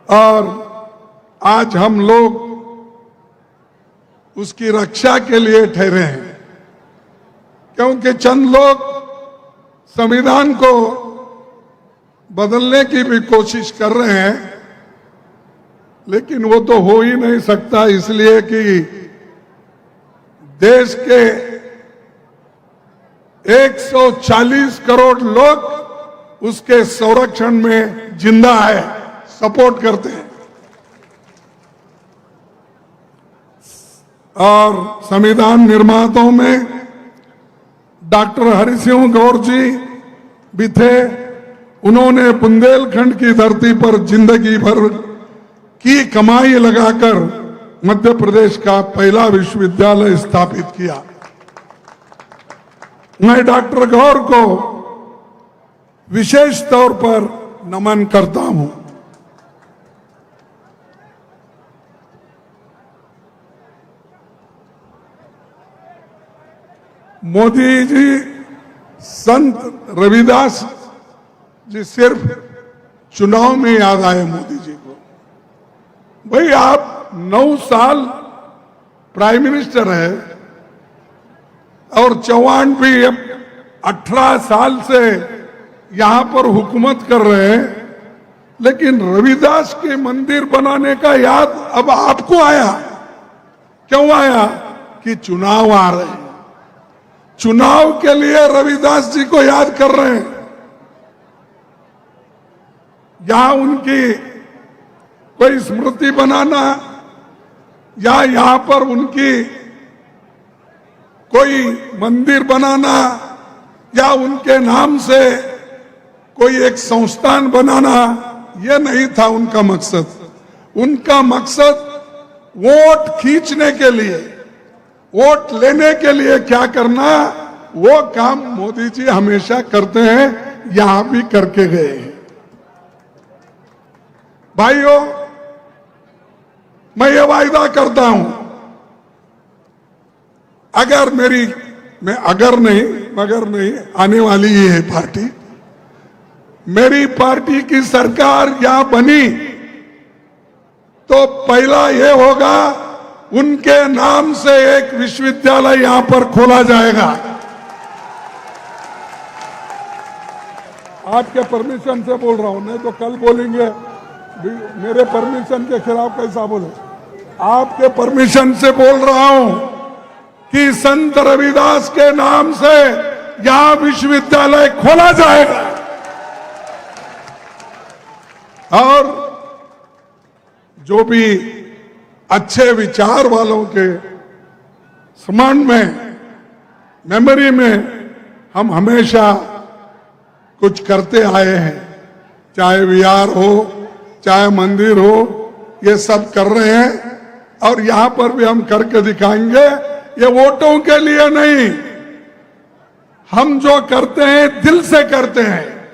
और आज हम लोग उसकी रक्षा के लिए ठहरे हैं, क्योंकि चंद लोग संविधान को बदलने की भी कोशिश कर रहे हैं, लेकिन वो तो हो ही नहीं सकता, इसलिए कि देश के 140 करोड़ लोग उसके संरक्षण में जिंदा है, सपोर्ट करते हैं। और संविधान निर्माताओं में डॉक्टर हरि सिंह गौर जी भी थे। उन्होंने बुंदेलखंड की धरती पर जिंदगी भर की कमाई लगाकर मध्य प्रदेश का पहला विश्वविद्यालय स्थापित किया। मैं डॉक्टर गौर को विशेष तौर पर नमन करता हूं। मोदी जी, संत रविदास जी सिर्फ चुनाव में याद आए मोदी जी को। भाई आप 9 साल प्राइम मिनिस्टर है और चौहान भी 18 साल से यहां पर हुकूमत कर रहे हैं, लेकिन रविदास के मंदिर बनाने का याद अब आपको आया। क्यों आया? कि चुनाव आ रहे हैं, चुनाव के लिए रविदास जी को याद कर रहे हैं। यहां उनकी कोई स्मृति बनाना या यहां पर उनकी कोई मंदिर बनाना या उनके नाम से कोई एक संस्थान बनाना, यह नहीं था उनका मकसद। उनका मकसद वोट खींचने के लिए, वोट लेने के लिए क्या करना, वो काम मोदी जी हमेशा करते हैं, यहां भी करके गए हैं। भाइयों, मैं ये वायदा करता हूं, अगर मगर नहीं आने वाली ये है पार्टी, मेरी पार्टी की सरकार यहां बनी तो पहला ये होगा, उनके नाम से एक विश्वविद्यालय यहां पर खोला जाएगा। आपके परमिशन से बोल रहा हूं, नहीं तो कल बोलेंगे मेरे परमिशन के खिलाफ कैसा बोले। आपके परमिशन से बोल रहा हूं कि संत रविदास के नाम से यहां विश्वविद्यालय खोला जाएगा। और जो भी अच्छे विचार वालों के स्मरण में, मेमोरी में हम हमेशा कुछ करते आए हैं, चाहे विहार हो, चाहे मंदिर हो, ये सब कर रहे हैं। और यहां पर भी हम करके दिखाएंगे। ये वोटों के लिए नहीं, हम जो करते हैं दिल से करते हैं,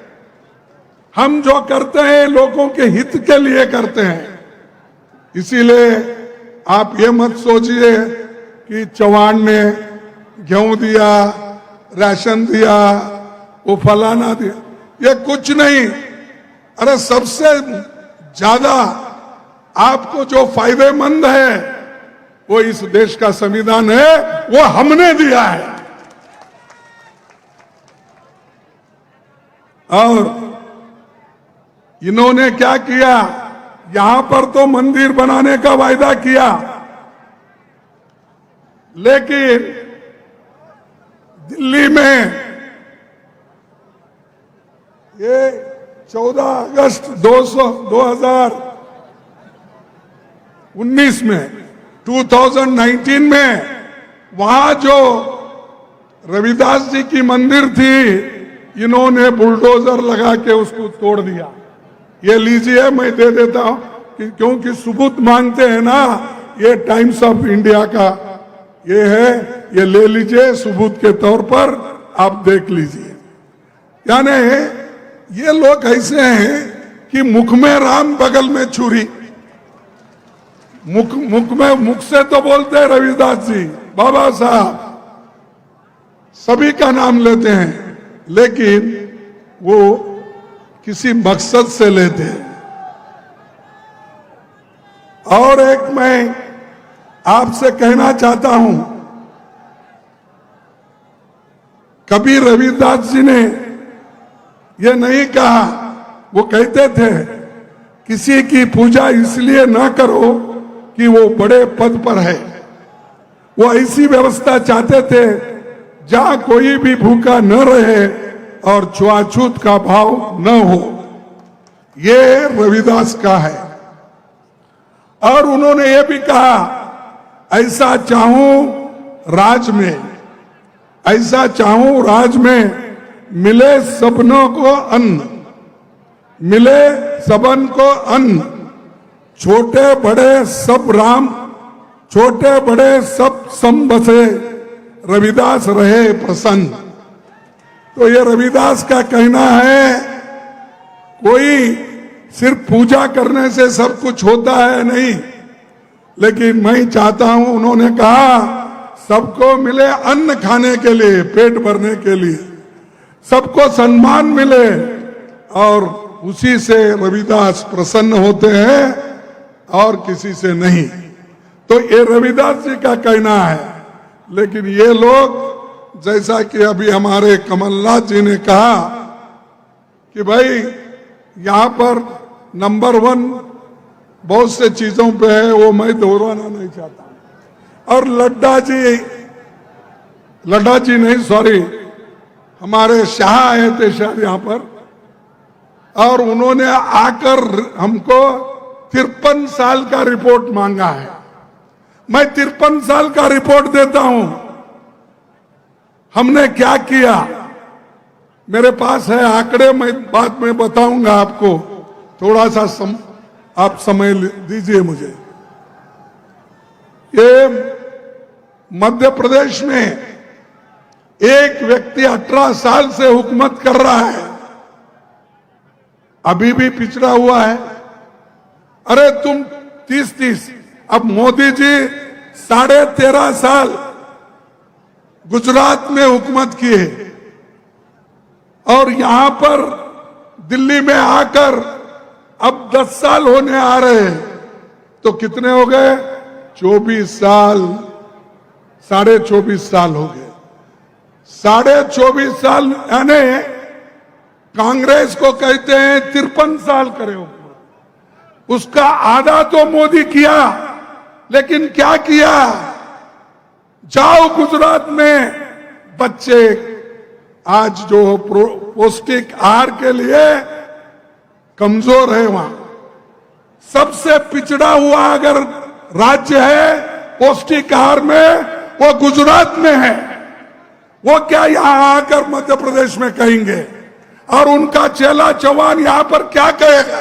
हम जो करते हैं लोगों के हित के लिए करते हैं। इसीलिए आप ये मत सोचिए कि चौहान ने गेहूं दिया, राशन दिया, वो फलाना दिया, ये कुछ नहीं। अरे सबसे ज्यादा आपको जो फायदेमंद है वो इस देश का संविधान है, वो हमने दिया है। और इन्होंने क्या किया, यहां पर तो मंदिर बनाने का वायदा किया, लेकिन दिल्ली में ये 14 अगस्त 2019 में वहां जो रविदास जी की मंदिर थी, इन्होंने बुलडोजर लगा के उसको तोड़ दिया। ये लीजिए, मैं दे देता हूं क्योंकि सबूत मांगते हैं ना, ये टाइम्स ऑफ इंडिया का ये है, ये ले लीजिए सबूत के तौर पर, आप देख लीजिए। यानी ये लोग ऐसे हैं कि मुख में राम बगल में छुरी। मुख से तो बोलते हैं रविदास जी, बाबा साहब, सभी का नाम लेते हैं, लेकिन वो किसी मकसद से लेते हैं। और एक मैं आपसे कहना चाहता हूं, कभी रविदास जी ने ये नहीं कहा, वो कहते थे किसी की पूजा इसलिए ना करो कि वो बड़े पद पर है। वो ऐसी व्यवस्था चाहते थे जहां कोई भी भूखा न रहे और छुआछूत का भाव न हो। ये रविदास का है। और उन्होंने ये भी कहा, ऐसा चाहूं राज में, ऐसा चाहूं राज में मिले सबनों को अन्न, मिले सबन को अन्न, छोटे बड़े सब राम, छोटे बड़े सब सम बसे, रविदास रहे प्रसन्न। तो ये रविदास का कहना है, कोई सिर्फ पूजा करने से सब कुछ होता है नहीं, लेकिन मैं चाहता हूं, उन्होंने कहा सबको मिले अन्न खाने के लिए, पेट भरने के लिए, सबको सम्मान मिले, और उसी से रविदास प्रसन्न होते हैं और किसी से नहीं। तो ये रविदास जी का कहना है। लेकिन ये लोग, जैसा कि अभी हमारे कमलनाथ जी ने कहा कि भाई यहां पर नंबर 1 बहुत से चीजों पे है, वो मैं दोहराना नहीं चाहता। और लड्डा जी नहीं, सॉरी, हमारे शाह आए थे शायद यहां पर, और उन्होंने आकर हमको 53 साल का रिपोर्ट मांगा है। मैं 53 साल का रिपोर्ट देता हूं, हमने क्या किया, मेरे पास है आंकड़े, मैं बाद में बताऊंगा आपको, थोड़ा सा आप समय दीजिए मुझे। ये मध्य प्रदेश में एक व्यक्ति 18 साल से हुकूमत कर रहा है, अभी भी पिछड़ा हुआ है। अरे तुम 30, अब मोदी जी 13.5 साल गुजरात में हुकूमत किए, और यहां पर दिल्ली में आकर अब 10 साल होने आ रहे हैं, तो कितने हो गए? 24 साल, 24.5 साल हो गए। 24.5 साल, यानी कांग्रेस को कहते हैं 53 साल करे हो, उसका आधा तो मोदी किया। लेकिन क्या किया? जाओ गुजरात में, बच्चे आज जो पौष्टिक आहार के लिए कमजोर है, वहां सबसे पिछड़ा हुआ अगर राज्य है पौष्टिक आहार में, वो गुजरात में है। वो क्या यहां आकर मध्य प्रदेश में कहेंगे? और उनका चेला चौहान यहां पर क्या कहेगा?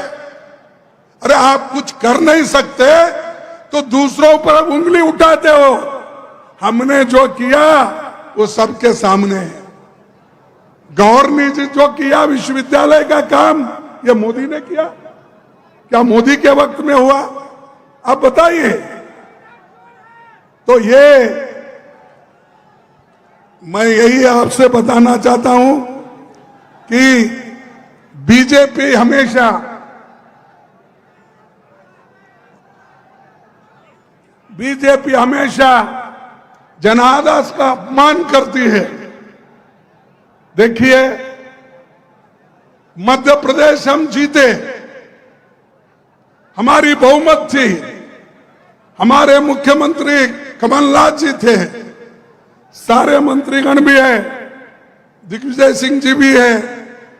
अरे आप कुछ कर नहीं सकते तो दूसरों पर उंगली उठाते हो। हमने जो किया वो सबके सामने है। गौर ने जो किया विश्वविद्यालय का काम, ये मोदी ने किया क्या? मोदी के वक्त में हुआ? आप बताइए। तो ये मैं यही आपसे बताना चाहता हूं कि बीजेपी हमेशा जनादेश का अपमान करती है। देखिए, मध्य प्रदेश हम जीते, हमारी बहुमत थी, हमारे मुख्यमंत्री कमलनाथ जी थे, सारे मंत्रीगण भी है, दिग्विजय सिंह जी भी है,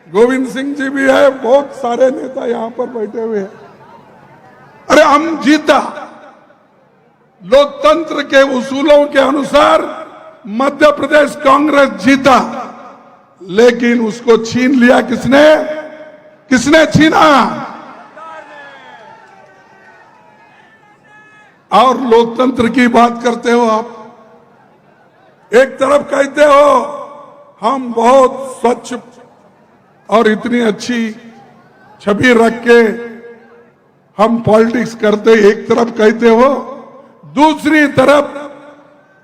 गोविंद सिंह जी भी है, बहुत सारे नेता यहां पर बैठे हुए हैं। अरे हम जीता, लोकतंत्र के उसूलों के अनुसार मध्य प्रदेश कांग्रेस जीता, लेकिन उसको छीन लिया किसने? किसने छीना? और लोकतंत्र की बात करते हो आप। एक तरफ कहते हो हम बहुत स्वच्छ और इतनी अच्छी छवि रख के हम पॉलिटिक्स करते, एक तरफ कहते हो, दूसरी तरफ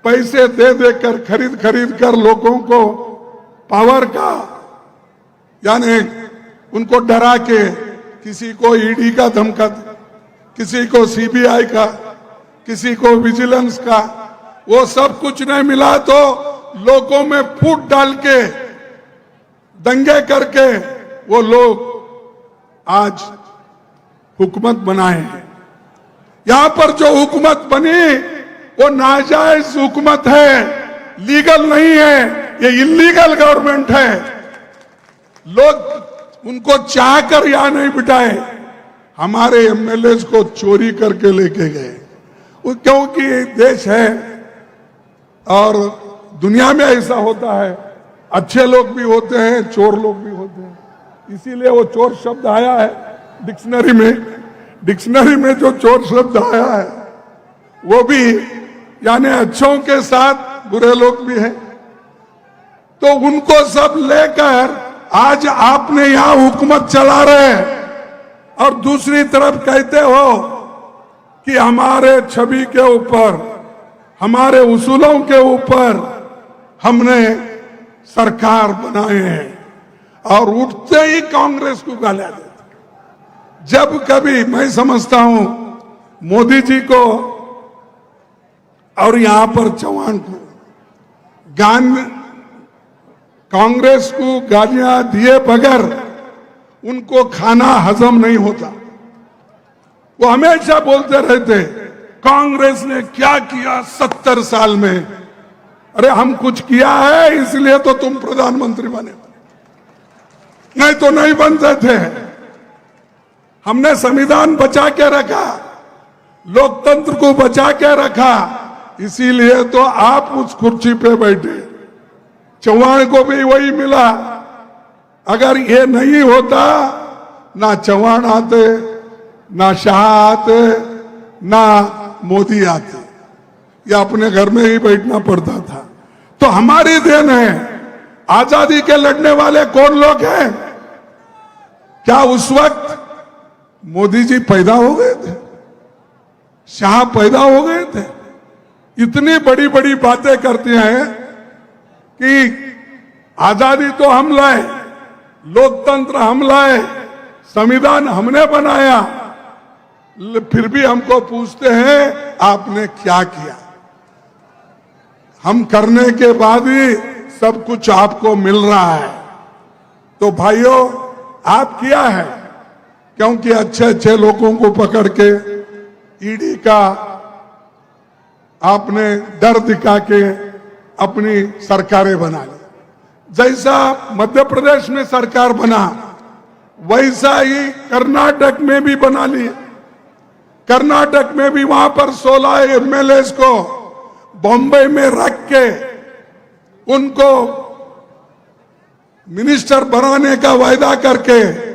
पैसे दे देकर खरीद कर लोगों को पावर का, यानी उनको डरा के, किसी को ईडी का धमका, किसी को सीबीआई का, किसी को विजिलेंस का, वो सब कुछ नहीं मिला तो लोगों में फूट डाल के, दंगे करके वो लोग आज हुकूमत बनाए हैं। यहां पर जो हुकूमत बनी वो नाजायज हुकूमत है, लीगल नहीं है, ये इलीगल गवर्नमेंट है। लोग उनको चाहकर यहां नहीं बिठाए, हमारे एमएलए को चोरी करके लेके गए, क्योंकि देश है और दुनिया में ऐसा होता है, अच्छे लोग भी होते हैं, चोर लोग भी होते हैं। इसीलिए वो चोर शब्द आया है डिक्शनरी में जो चोर शब्द आया है वो भी यानी अच्छों के साथ बुरे लोग भी हैं। तो उनको सब लेकर आज आपने यहां हुकूमत चला रहे और दूसरी तरफ कहते हो कि हमारे छवि के ऊपर, हमारे उसूलों के ऊपर हमने सरकार बनाए हैं, और उठते ही कांग्रेस को गालियां देते। जब कभी मैं समझता हूं मोदी जी को और यहां पर चौहान को कांग्रेस को गालियां दिए बगैर उनको खाना हजम नहीं होता। वो हमेशा बोलते रहते कांग्रेस ने क्या किया 70 साल में। अरे हम कुछ किया है इसलिए तो तुम प्रधानमंत्री बने, नहीं तो नहीं बनते थे। हमने संविधान बचा के रखा, लोकतंत्र को बचा के रखा, इसीलिए तो आप उस कुर्सी पे बैठे। चौहान को भी वही मिला। अगर ये नहीं होता, ना चौहान आते, ना शाह आते, ना मोदी आते, या अपने घर में ही बैठना पड़ता था। तो हमारी देन है। आजादी के लड़ने वाले कौन लोग हैं? क्या उस वक्त मोदी जी पैदा हो गए थे? शाह पैदा हो गए थे? इतनी बड़ी बड़ी बातें करते हैं कि आजादी तो हम लाए, लोकतंत्र हम लाए, संविधान हमने बनाया, फिर भी हमको पूछते हैं आपने क्या किया। हम करने के बाद ही सब कुछ आपको मिल रहा है। तो भाइयों, आप किया है, क्योंकि अच्छे अच्छे लोगों को पकड़ के ईडी का आपने डर दिखा के अपनी सरकारें बना ली। जैसा मध्य प्रदेश में सरकार बना, वैसा ही कर्नाटक में भी बना ली। कर्नाटक में भी वहां पर 16 एमएलए को बॉम्बे में रख के उनको मिनिस्टर बनाने का वायदा करके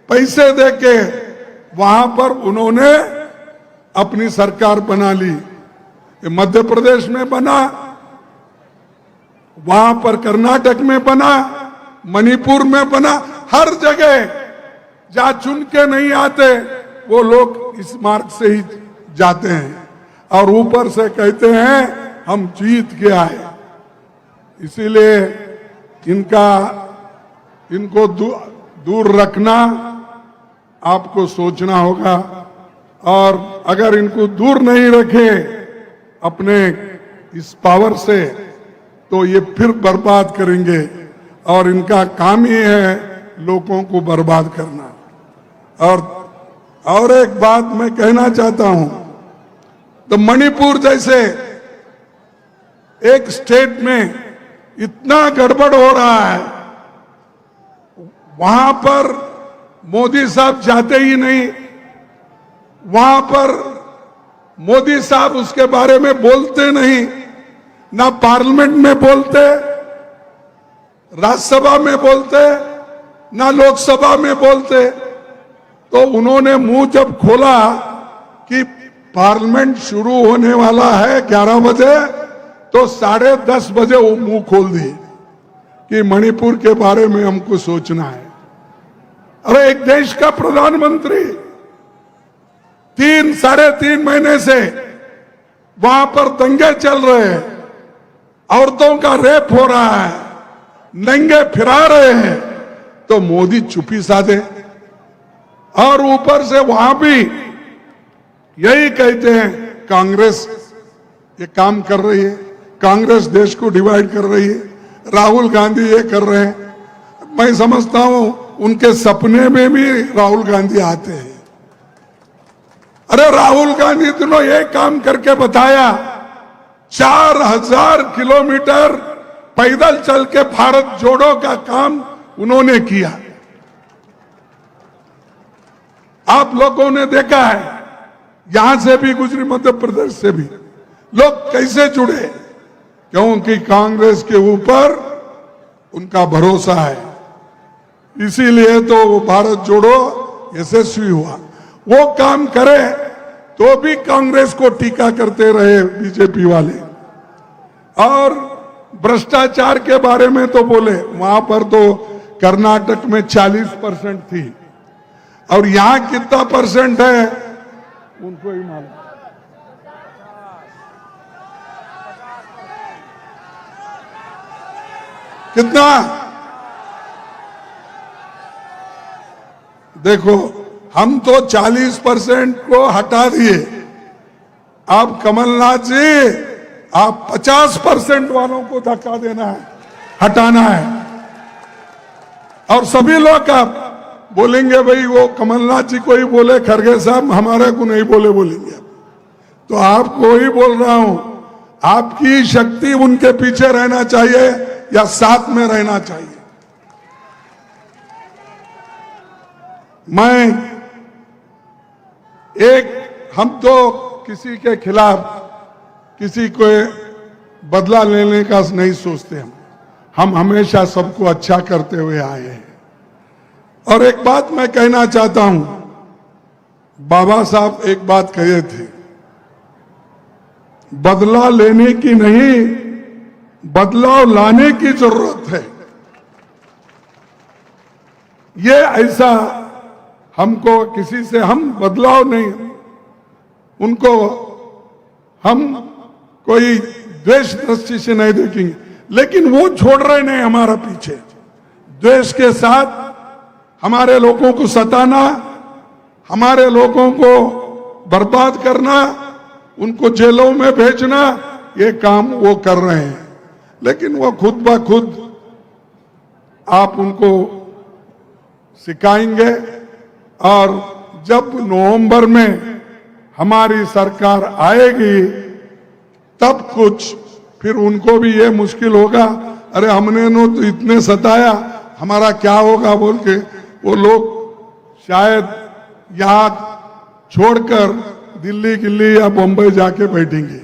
पैसे देके वहां पर उन्होंने अपनी सरकार बना ली। ये मध्य प्रदेश में बना, वहां पर कर्नाटक में बना, मणिपुर में बना, हर जगह जहां चुन के नहीं आते वो लोग इस मार्ग से ही जाते हैं और ऊपर से कहते हैं हम जीत के आए। इसीलिए इनको दूर रखना आपको सोचना होगा, और अगर इनको दूर नहीं रखे अपने इस पावर से तो ये फिर बर्बाद करेंगे, और इनका काम ही है लोगों को बर्बाद करना। और एक बात मैं कहना चाहता हूं, तो मणिपुर जैसे एक स्टेट में इतना गड़बड़ हो रहा है, वहां पर मोदी साहब जाते ही नहीं, वहां पर मोदी साहब उसके बारे में बोलते नहीं, ना पार्लियामेंट में बोलते, राज्यसभा में बोलते, ना लोकसभा में बोलते। तो उन्होंने मुंह जब खोला कि पार्लियामेंट शुरू होने वाला है 11 बजे, तो 10:30 बजे वो मुंह खोल दिए कि मणिपुर के बारे में हमको सोचना है। अरे एक देश का प्रधानमंत्री 3-3.5 महीने से वहां पर दंगे चल रहे हैं, औरतों का रेप हो रहा है, नंगे फिरा रहे हैं, तो मोदी चुप्पी साधे। और ऊपर से वहां भी यही कहते हैं कांग्रेस ये काम कर रही है, कांग्रेस देश को डिवाइड कर रही है, राहुल गांधी ये कर रहे हैं। मैं समझता हूं उनके सपने में भी राहुल गांधी आते हैं। अरे राहुल गांधी दोनों ये काम करके बताया, 4000 किलोमीटर पैदल चल के भारत जोड़ो का काम उन्होंने किया। आप लोगों ने देखा है, यहां से भी गुजरी, मध्य प्रदेश से भी लोग कैसे जुड़े, क्योंकि कांग्रेस के ऊपर उनका भरोसा है। इसीलिए तो वो भारत जोड़ो यशस्वी हुआ। वो काम करे तो भी कांग्रेस को टीका करते रहे बीजेपी वाले, और भ्रष्टाचार के बारे में तो बोले, वहां पर तो कर्नाटक में 40% थी, और यहां कितना परसेंट है उनको ही मालूम। कितना? देखो, हम तो 40% को हटा दिए, अब कमलनाथ जी आप 50% वालों को धक्का देना है, हटाना है। और सभी लोग आप बोलेंगे भाई वो कमलनाथ जी को ही बोले, खड़गे साहब हमारे को नहीं बोलेंगे। तो आपको ही बोल रहा हूं, आपकी शक्ति उनके पीछे रहना चाहिए या साथ में रहना चाहिए। हम तो किसी के खिलाफ किसी को बदला लेने का नहीं सोचते, हम हमेशा सबको अच्छा करते हुए आए हैं। और एक बात मैं कहना चाहता हूं, बाबा साहब एक बात कहे थे, बदला लेने की नहीं, बदलाव लाने की जरूरत है। ये ऐसा हमको किसी से हम बदलाव नहीं, उनको हम कोई द्वेष दृष्टि से नहीं देखेंगे, लेकिन वो छोड़ रहे नहीं हमारा पीछे। द्वेष के साथ हमारे लोगों को सताना, हमारे लोगों को बर्बाद करना, उनको जेलों में भेजना, ये काम वो कर रहे हैं। लेकिन वो खुद ब खुद आप उनको सिखाएंगे, और जब नवंबर में हमारी सरकार आएगी तब कुछ फिर उनको भी ये मुश्किल होगा, अरे हमने तो इतने सताया, हमारा क्या होगा बोल के वो लोग शायद यहां छोड़कर दिल्ली गिल्ली या बम्बई जाके बैठेंगे,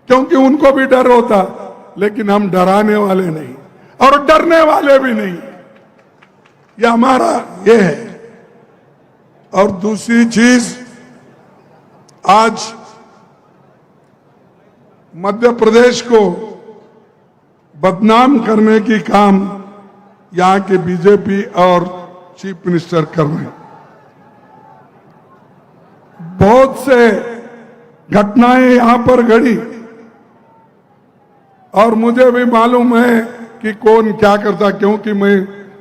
क्योंकि उनको भी डर होता। लेकिन हम डराने वाले नहीं और डरने वाले भी नहीं, ये हमारा ये है। और दूसरी चीज, आज मध्य प्रदेश को बदनाम करने की काम यहाँ के बीजेपी और चीफ मिनिस्टर कर रहे हैं। बहुत से घटनाएं यहां पर घड़ी और मुझे भी मालूम है कि कौन क्या करता, क्योंकि मैं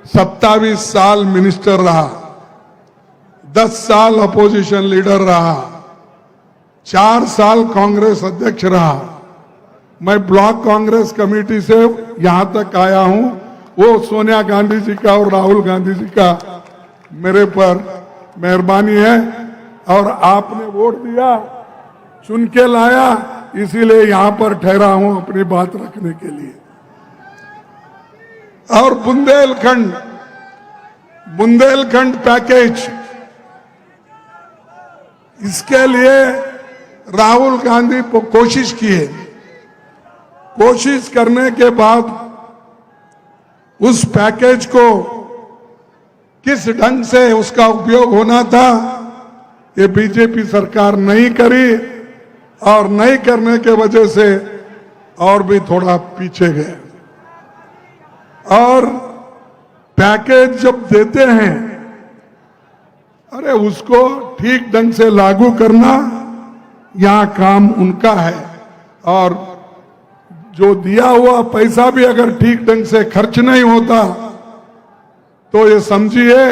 27 साल मिनिस्टर रहा, 10 साल अपोजिशन लीडर रहा, 4 साल कांग्रेस अध्यक्ष रहा। मैं ब्लॉक कांग्रेस कमेटी से यहां तक आया हूं। वो सोनिया गांधी जी का और राहुल गांधी जी का मेरे पर मेहरबानी है और आपने वोट दिया, चुन के लाया, इसीलिए यहां पर ठहरा हूं अपनी बात रखने के लिए। और बुंदेलखंड पैकेज, इसके लिए राहुल गांधी को कोशिश किए, कोशिश करने के बाद उस पैकेज को किस ढंग से उसका उपयोग होना था ये बीजेपी सरकार नहीं करी और नहीं करने के वजह से और भी थोड़ा पीछे गए। और पैकेज जब देते हैं, अरे उसको ठीक ढंग से लागू करना यहां काम उनका है और जो दिया हुआ पैसा भी अगर ठीक ढंग से खर्च नहीं होता तो ये समझिए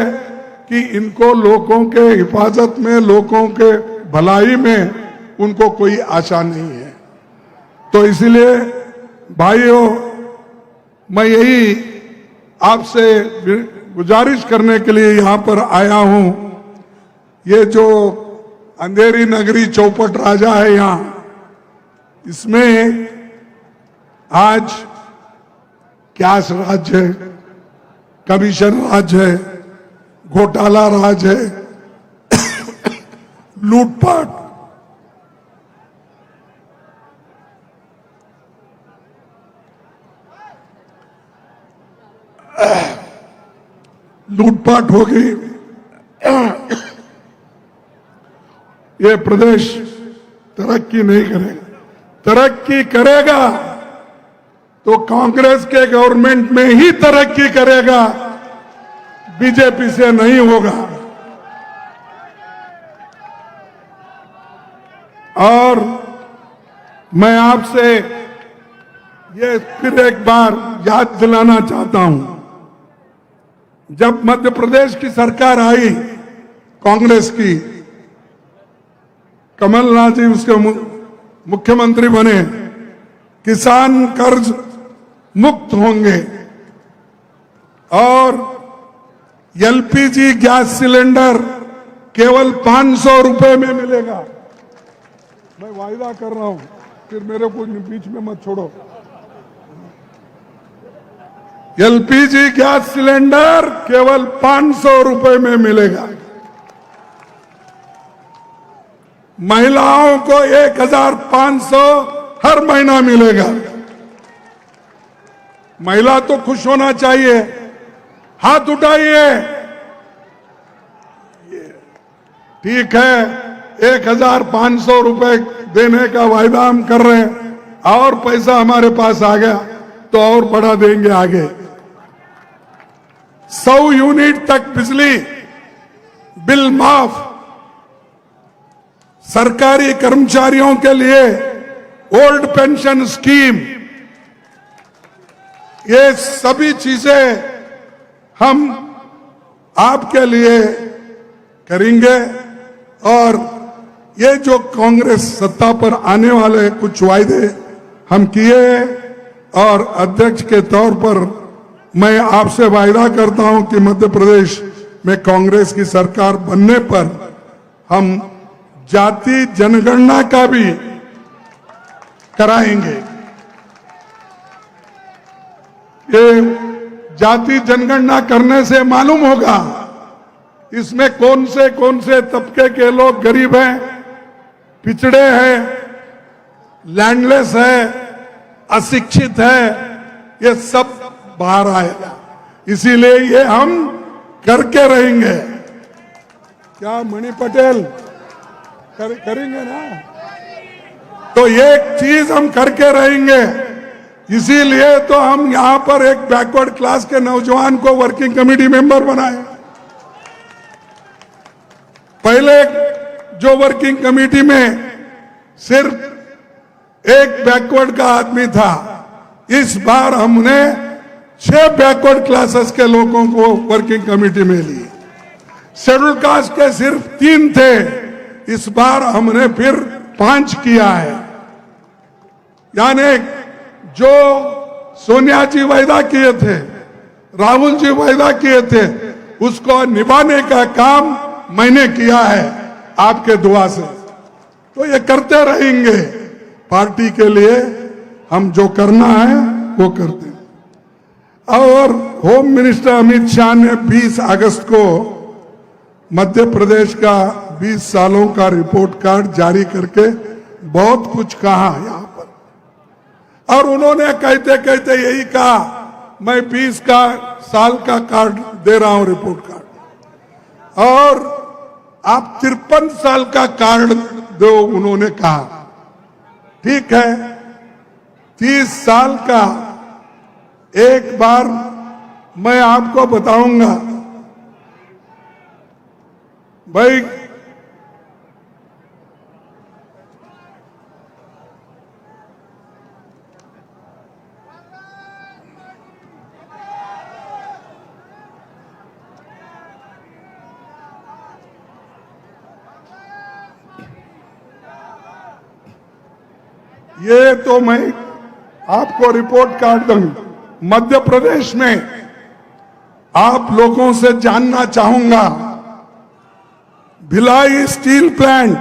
कि इनको लोगों के हिफाजत में, लोगों के भलाई में उनको कोई आशा नहीं है। तो इसलिए भाइयों, मैं यही आपसे गुजारिश करने के लिए यहां पर आया हूं। ये जो अंधेरी नगरी चौपट राजा है यहां, इसमें आज कैश राज है, कमीशन राज है, घोटाला राज है, लूटपाट, लूटपाट हो गई। ये प्रदेश तरक्की नहीं करेगा। तरक्की करेगा तो कांग्रेस के गवर्नमेंट में ही तरक्की करेगा, बीजेपी से नहीं होगा। और मैं आपसे ये फिर एक बार याद दिलाना चाहता हूं, जब मध्य प्रदेश की सरकार आई कांग्रेस की, कमलनाथ जी उसके मुख्यमंत्री बने, किसान कर्ज मुक्त होंगे और एलपीजी गैस सिलेंडर केवल 500 रुपए में मिलेगा। मैं वायदा कर रहा हूं, फिर मेरे को बीच में मत छोड़ो। एलपीजी गैस सिलेंडर केवल 500 रुपए में मिलेगा। महिलाओं को 1500 हर महीना मिलेगा। महिला तो खुश होना चाहिए, हाथ उठाइए। ठीक है, 1500 रुपए देने का वायदा हम कर रहे हैं और पैसा हमारे पास आ गया तो और बढ़ा देंगे आगे। 100 यूनिट तक बिजली बिल माफ, सरकारी कर्मचारियों के लिए ओल्ड पेंशन स्कीम, ये सभी चीजें हम आपके लिए करेंगे। और ये जो कांग्रेस सत्ता पर आने वाले कुछ वायदे हम किए और अध्यक्ष के तौर पर मैं आपसे वायदा करता हूं कि मध्य प्रदेश में कांग्रेस की सरकार बनने पर हम जाति जनगणना का भी कराएंगे। ये जाति जनगणना करने से मालूम होगा इसमें कौन से तबके के लोग गरीब हैं, पिछड़े हैं, लैंडलेस है, अशिक्षित है, ये सब बाहर आएगा। इसीलिए ये हम करके रहेंगे। क्या मणि पटेल, करेंगे ना। तो एक चीज हम करके रहेंगे, इसीलिए तो हम यहां पर एक बैकवर्ड क्लास के नौजवान को वर्किंग कमेटी मेंबर बनाए। पहले जो वर्किंग कमेटी में सिर्फ एक बैकवर्ड का आदमी था, इस बार हमने 6 बैकवर्ड क्लासेस के लोगों को वर्किंग कमेटी में लिए। शेड्यूल कास्ट के सिर्फ 3 थे, इस बार हमने फिर 5 किया है। यानी जो सोनिया जी वायदा किए थे, राहुल जी वायदा किए थे, उसको निभाने का काम मैंने किया है आपके दुआ से। तो ये करते रहेंगे, पार्टी के लिए हम जो करना है वो करते हैं। और होम मिनिस्टर अमित शाह ने 20 अगस्त को मध्य प्रदेश का 20 सालों का रिपोर्ट कार्ड जारी करके बहुत कुछ कहा यहां पर, और उन्होंने कहते कहते यही कहा, मैं 20 साल का कार्ड दे रहा हूं, रिपोर्ट कार्ड, और आप 53 साल का कार्ड दो, उन्होंने कहा। ठीक है, 30 साल का एक बार मैं आपको बताऊंगा भाई। ये तो मैं आपको रिपोर्ट कार्ड दूंगा। मध्य प्रदेश में आप लोगों से जानना चाहूंगा, भिलाई स्टील प्लांट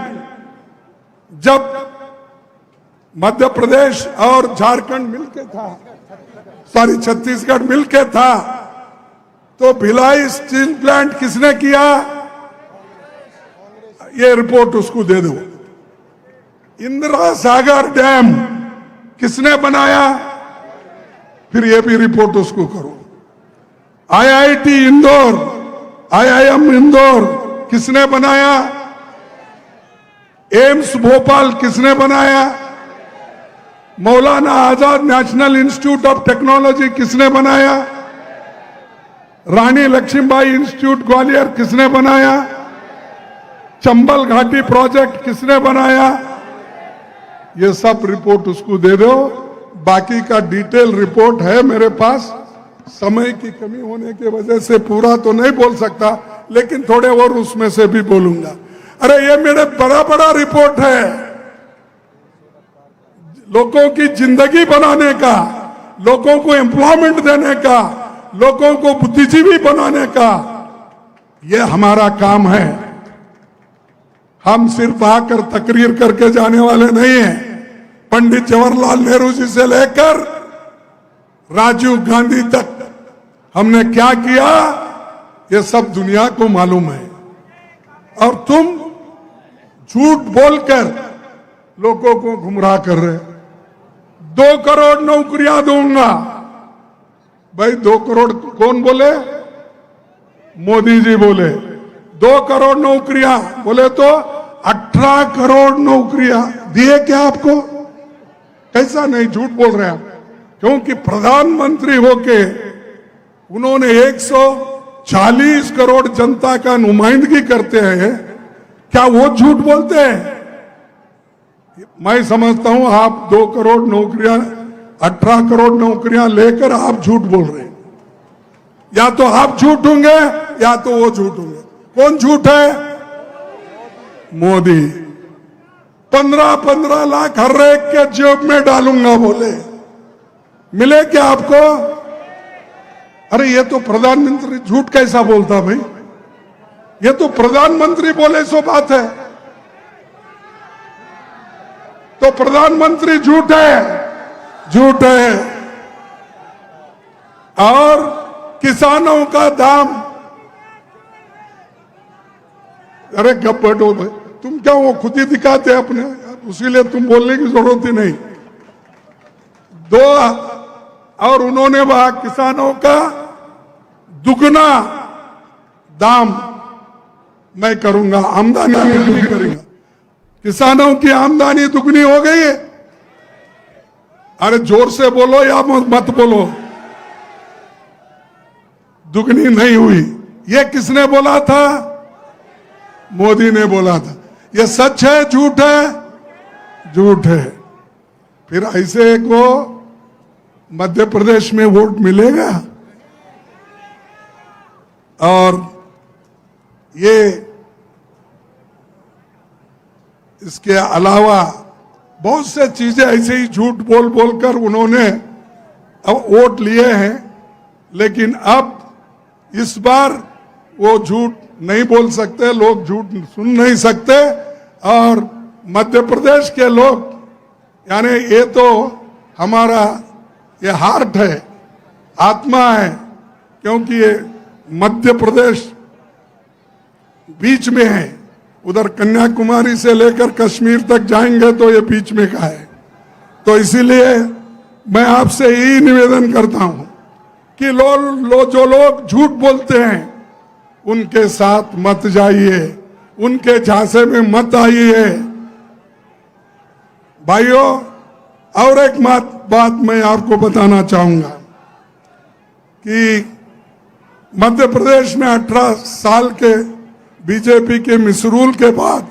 जब मध्य प्रदेश और झारखंड मिलके था, सॉरी छत्तीसगढ़ मिलके था, तो भिलाई स्टील प्लांट किसने किया? ये रिपोर्ट उसको दे दो। इंदिरा सागर डैम किसने बनाया? फिर ये भी रिपोर्ट उसको करो। आईआईटी इंदौर, आईआईएम इंदौर किसने बनाया? एम्स भोपाल किसने बनाया? Maulana Azad national institute of technology किसने बनाया? रानी लक्ष्मीबाई इंस्टीट्यूट ग्वालियर किसने बनाया? चंबल घाटी प्रोजेक्ट किसने बनाया? ये सब रिपोर्ट उसको दे दो। बाकी का डिटेल रिपोर्ट है मेरे पास, समय की कमी होने की वजह से पूरा तो नहीं बोल सकता, लेकिन थोड़े और उसमें से भी बोलूंगा। अरे ये मेरे बड़ा बड़ा रिपोर्ट है, लोगों की जिंदगी बनाने का, लोगों को एम्प्लॉयमेंट देने का, लोगों को बुद्धिजीवी बनाने का, ये हमारा काम है। हम सिर्फ आकर तकरीर करके जाने वाले नहीं हैं। पंडित जवाहरलाल नेहरू जी से लेकर राजीव गांधी तक हमने क्या किया, ये सब दुनिया को मालूम है। और तुम झूठ बोलकर लोगों को गुमराह कर रहे। 2 करोड़ नौकरियां दूंगा। भाई 2 करोड़ कौन बोले? मोदी जी बोले 2 करोड़ नौकरियां, बोले तो 18 करोड़ नौकरियां दिए क्या आपको? कैसा नहीं, झूठ बोल रहे हैं। क्योंकि प्रधानमंत्री होके उन्होंने 140 करोड़ जनता का नुमाइंदगी करते हैं, क्या वो झूठ बोलते हैं? मैं समझता हूं आप 2 करोड़ नौकरियां, 18 करोड़ नौकरियां लेकर आप झूठ बोल रहे हैं। या तो आप झूठ होंगे या तो वो झूठ होंगे। कौन झूठ है? मोदी। 15-15 लाख हर एक के जेब में डालूंगा बोले, मिले क्या आपको? अरे ये तो प्रधानमंत्री झूठ कैसा बोलता भाई? ये तो प्रधानमंत्री बोले सो बात है। तो प्रधानमंत्री झूठ है, झूठ है। और किसानों का दाम, अरे गप बैठो भाई, तुम क्या वो खुद ही दिखाते हैं अपने, उसीलिए तुम बोलने की जरूरत ही नहीं। 2 और उन्होंने वहां किसानों का दुगना दाम मैं करूंगा, आमदनी में वृद्धि करूंगा। किसानों की आमदनी दुगनी हो गई है। अरे जोर से बोलो या मत बोलो। दुगनी नहीं हुई। ये किसने बोला था? मोदी ने बोला था। ये सच है झूठ है? झूठ है। फिर ऐसे को मध्य प्रदेश में वोट मिलेगा? और ये इसके अलावा बहुत से चीजें ऐसे ही झूठ बोल बोलकर उन्होंने अब वोट लिए हैं, लेकिन अब इस बार वो झूठ नहीं बोल सकते, लोग झूठ सुन नहीं सकते। और मध्य प्रदेश के लोग, यानी ये तो हमारा ये हार्ट है, आत्मा है, क्योंकि ये मध्य प्रदेश बीच में है। उधर कन्याकुमारी से लेकर कश्मीर तक जाएंगे तो ये बीच में का है। तो इसीलिए मैं आपसे यही निवेदन करता हूं कि जो लोग झूठ बोलते हैं उनके साथ मत जाइए, उनके झांसे में मत आइए। भाइयों, और एक बात मैं आपको बताना चाहूंगा कि मध्य प्रदेश में 18 साल के बीजेपी के मिसरूल के बाद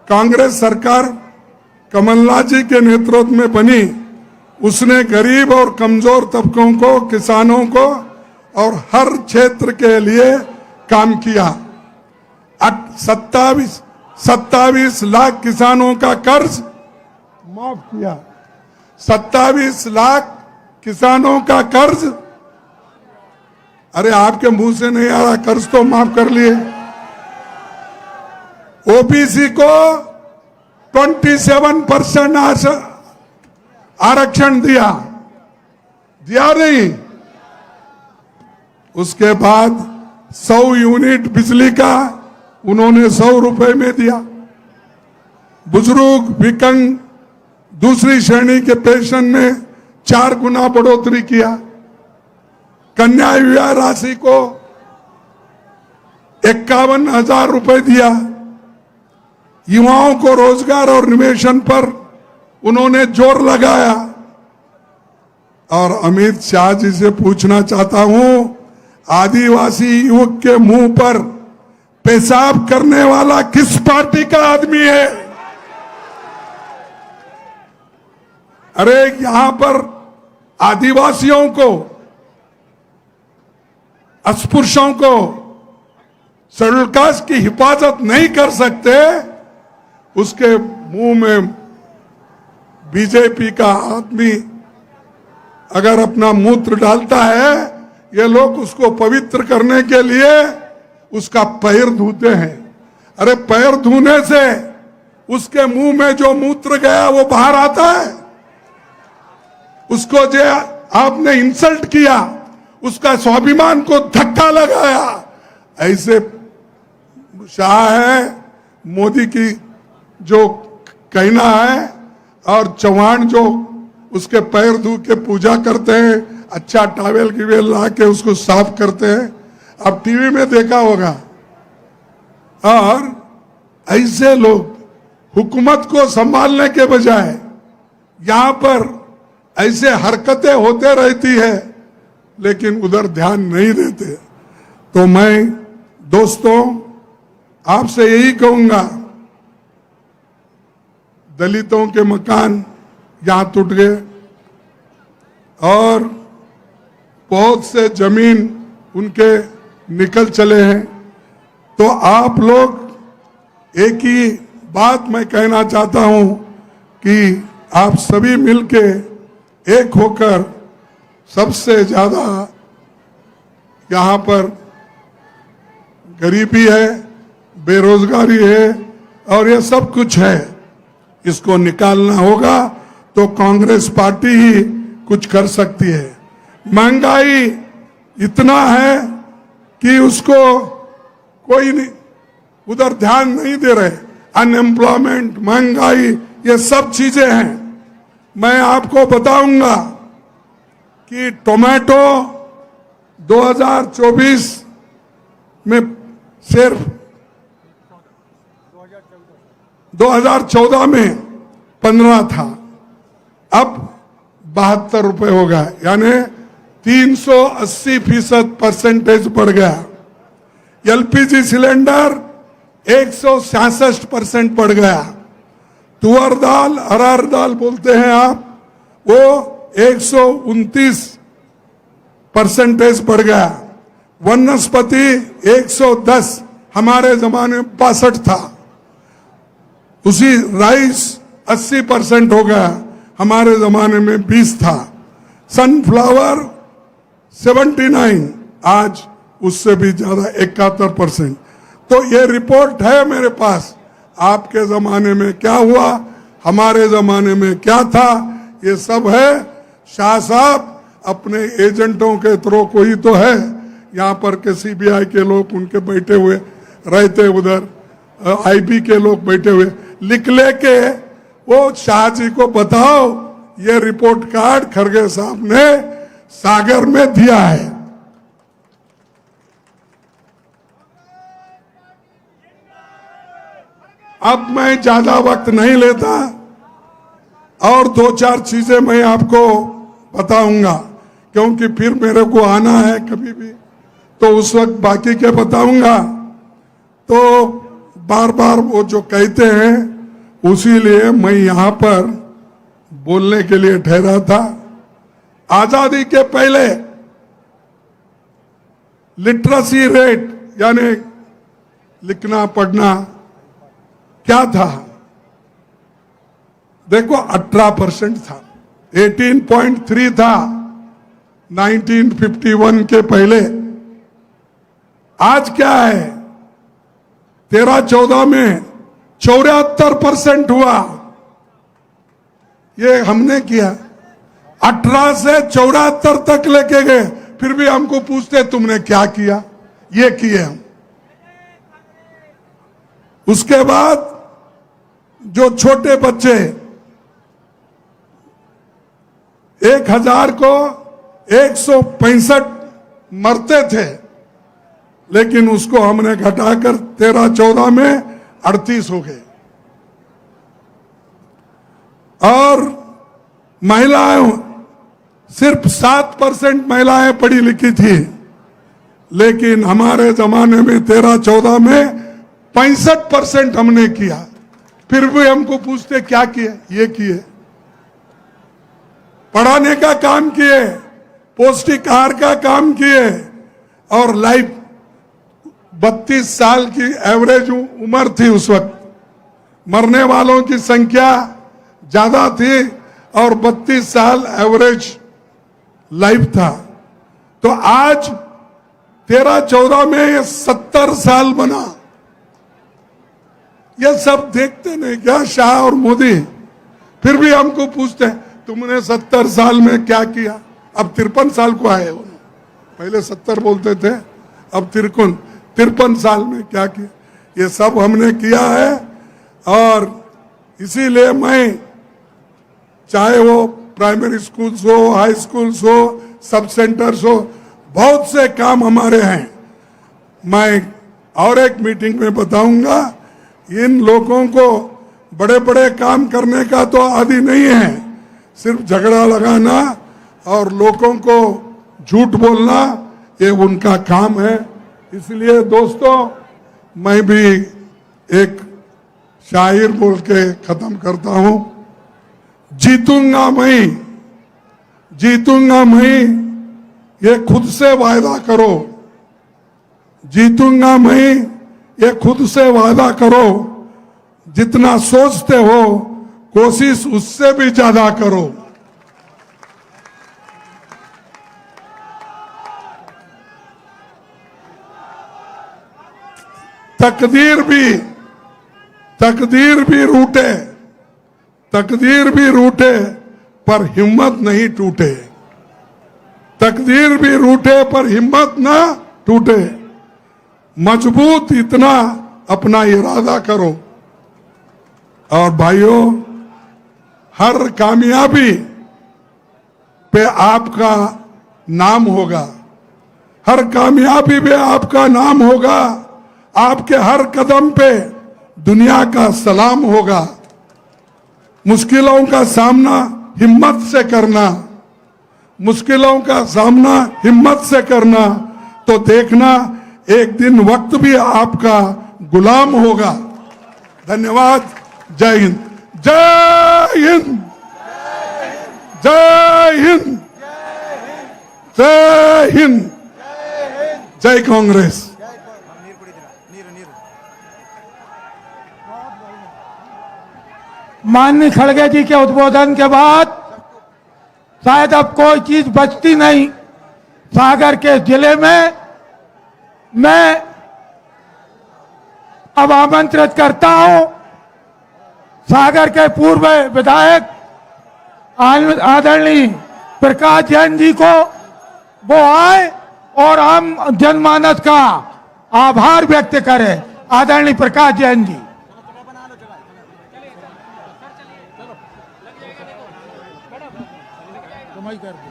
कांग्रेस सरकार कमलनाथ जी के नेतृत्व में बनी। उसने गरीब और कमजोर तबकों को, किसानों को और हर क्षेत्र के लिए काम किया। 27 लाख किसानों का कर्ज माफ किया। 27 लाख किसानों का कर्ज, अरे आपके मुंह से नहीं आ रहा, कर्ज तो माफ कर लिए। ओबीसी को 27% आरक्षण दिया नहीं। उसके बाद 100 यूनिट बिजली का उन्होंने 100 रुपए में दिया। बुजुर्ग, विकलांग, दूसरी श्रेणी के पेंशन में 4 गुना बढ़ोतरी किया। कन्या विवाह राशि को 51,000 रुपए दिया। युवाओं को रोजगार और निवेशन पर उन्होंने जोर लगाया। और अमित शाह जी से पूछना चाहता हूं, आदिवासी युवक के मुंह पर पेशाब करने वाला किस पार्टी का आदमी है? अरे यहां पर आदिवासियों को, अस्पृश्यों को, शेड्यूल कास्ट की हिफाजत नहीं कर सकते, उसके मुंह में बीजेपी का आदमी अगर अपना मूत्र डालता है, ये लोग उसको पवित्र करने के लिए उसका पैर धोते हैं। अरे पैर धोने से उसके मुंह में जो मूत्र गया वो बाहर आता है। उसको जो आपने इंसल्ट किया, उसका स्वाभिमान को धक्का लगाया। ऐसे शाह है, मोदी की जो कहना है, और चौहान जो उसके पैर धो के पूजा करते हैं, अच्छा टावेल की वेल ला के उसको साफ करते हैं। अब टीवी में देखा होगा। और ऐसे लोग हुकूमत को संभालने के बजाय यहां पर ऐसे हरकतें होते रहती है, लेकिन उधर ध्यान नहीं देते। तो मैं दोस्तों आपसे यही कहूंगा, दलितों के मकान यहां टूट गए और बहुत से जमीन उनके निकल चले हैं। तो आप लोग, एक ही बात मैं कहना चाहता हूं कि आप सभी मिलके एक होकर, सबसे ज्यादा यहां पर गरीबी है, बेरोजगारी है और ये सब कुछ है, इसको निकालना होगा। तो कांग्रेस पार्टी ही कुछ कर सकती है। महंगाई इतना है कि उसको कोई नहीं, उधर ध्यान नहीं दे रहे। अनएम्प्लॉयमेंट, महंगाई, ये सब चीजें हैं। मैं आपको बताऊंगा कि टोमेटो 2024 में सिर्फ 2014 में 15 था, अब 72 रुपए हो गया, यानी 380% परसेंटेज बढ़ गया। एलपीजी सिलेंडर 166% बढ़ गया। तुअर दाल, अरहर दाल बोलते हैं आप, वो 129 परसेंटेज बढ़ गया। वनस्पति 110, हमारे जमाने में 62 था। उसी राइस 80% हो गया, हमारे जमाने में 20 था। सनफ्लावर 79, आज उससे भी ज्यादा 71%। तो ये रिपोर्ट है मेरे पास, आपके जमाने में क्या हुआ, हमारे जमाने में क्या था, ये सब है। शाह साहब अपने एजेंटों के थ्रू कोई तो है, यहाँ पर के सीबीआई के लोग उनके बैठे हुए रहते, उधर आईबी के लोग बैठे हुए, लिख लेके वो शाह जी को बताओ ये रिपोर्ट कार्ड खड़गे साहब ने सागर में दिया है। अब मैं ज्यादा वक्त नहीं लेता और 2-4 चीजें मैं आपको बताऊंगा, क्योंकि फिर मेरे को आना है कभी भी, तो उस वक्त बाकी के बताऊंगा। तो बार बार वो जो कहते हैं, उसी लिए मैं यहां पर बोलने के लिए ठहरा था। आजादी के पहले लिटरेसी रेट, यानी लिखना पढ़ना क्या था, देखो 18% था, 18.3 था 1951 के पहले। आज क्या है, 13-14 में 74% हुआ। ये हमने किया, 18 से 74 तक लेके गए, फिर भी हमको पूछते तुमने क्या किया, ये किए हम। उसके बाद जो छोटे बच्चे 1000 को 165 मरते थे, लेकिन उसको हमने घटाकर 13-14 में 38 हो गए। और महिलाएं, सिर्फ 7% महिलाएं पढ़ी लिखी थी, लेकिन हमारे जमाने में 13-14 में 65% हमने किया। फिर भी हमको पूछते क्या किए, ये किए। पढ़ाने का काम किए, पौष्टिक आहार का काम किए, और लाइफ 32 साल की एवरेज उम्र थी उस वक्त। मरने वालों की संख्या ज्यादा थी और 32 साल एवरेज लाइफ था। तो आज 13-14 में ये 70 साल बना। ये सब देखते नहीं क्या शाह और मोदी? फिर भी हमको पूछते हैं तुमने 70 साल में क्या किया। अब 53 साल को आए, पहले 70 बोलते थे, अब 53 साल में क्या किया, ये सब हमने किया है। और इसीलिए मैं, चाहे वो प्राइमरी स्कूल्स हो, हाई स्कूल्स हो, सब सेंटर्स हो, बहुत से काम हमारे हैं। मैं और एक मीटिंग में बताऊंगा, इन लोगों को बड़े बड़े काम करने का तो आदि नहीं है, सिर्फ झगड़ा लगाना और लोगों को झूठ बोलना, ये उनका काम है। इसलिए दोस्तों, मैं भी एक शायर बोल के खत्म करता हूं। जीतूंगा मैं, जीतूंगा मैं, ये खुद से वायदा करो। जीतूंगा मैं, ये खुद से वादा करो। जितना सोचते हो कोशिश उससे भी ज्यादा करो। तकदीर भी रूठे पर हिम्मत नहीं टूटे। तकदीर भी रूठे पर हिम्मत ना टूटे। मजबूत इतना अपना इरादा करो। और भाइयों, हर कामयाबी पे आपका नाम होगा, हर कामयाबी पे आपका नाम होगा। आपके हर कदम पे दुनिया का सलाम होगा। मुश्किलों का सामना हिम्मत से करना, मुश्किलों का सामना हिम्मत से करना, तो देखना एक दिन वक्त भी आपका गुलाम होगा। धन्यवाद। जय हिंद। जय हिंद। जय हिंद। जय हिंद। जय कांग्रेस। माननीय खड़गे जी के उद्बोधन के बाद शायद अब कोई चीज बचती नहीं। सागर के जिले में मैं अब आमंत्रित करता हूं सागर के पूर्व विधायक आदरणीय प्रकाश जैन जी को, वो आए और हम जनमानस का आभार व्यक्त करें। आदरणीय प्रकाश जैन जी। कर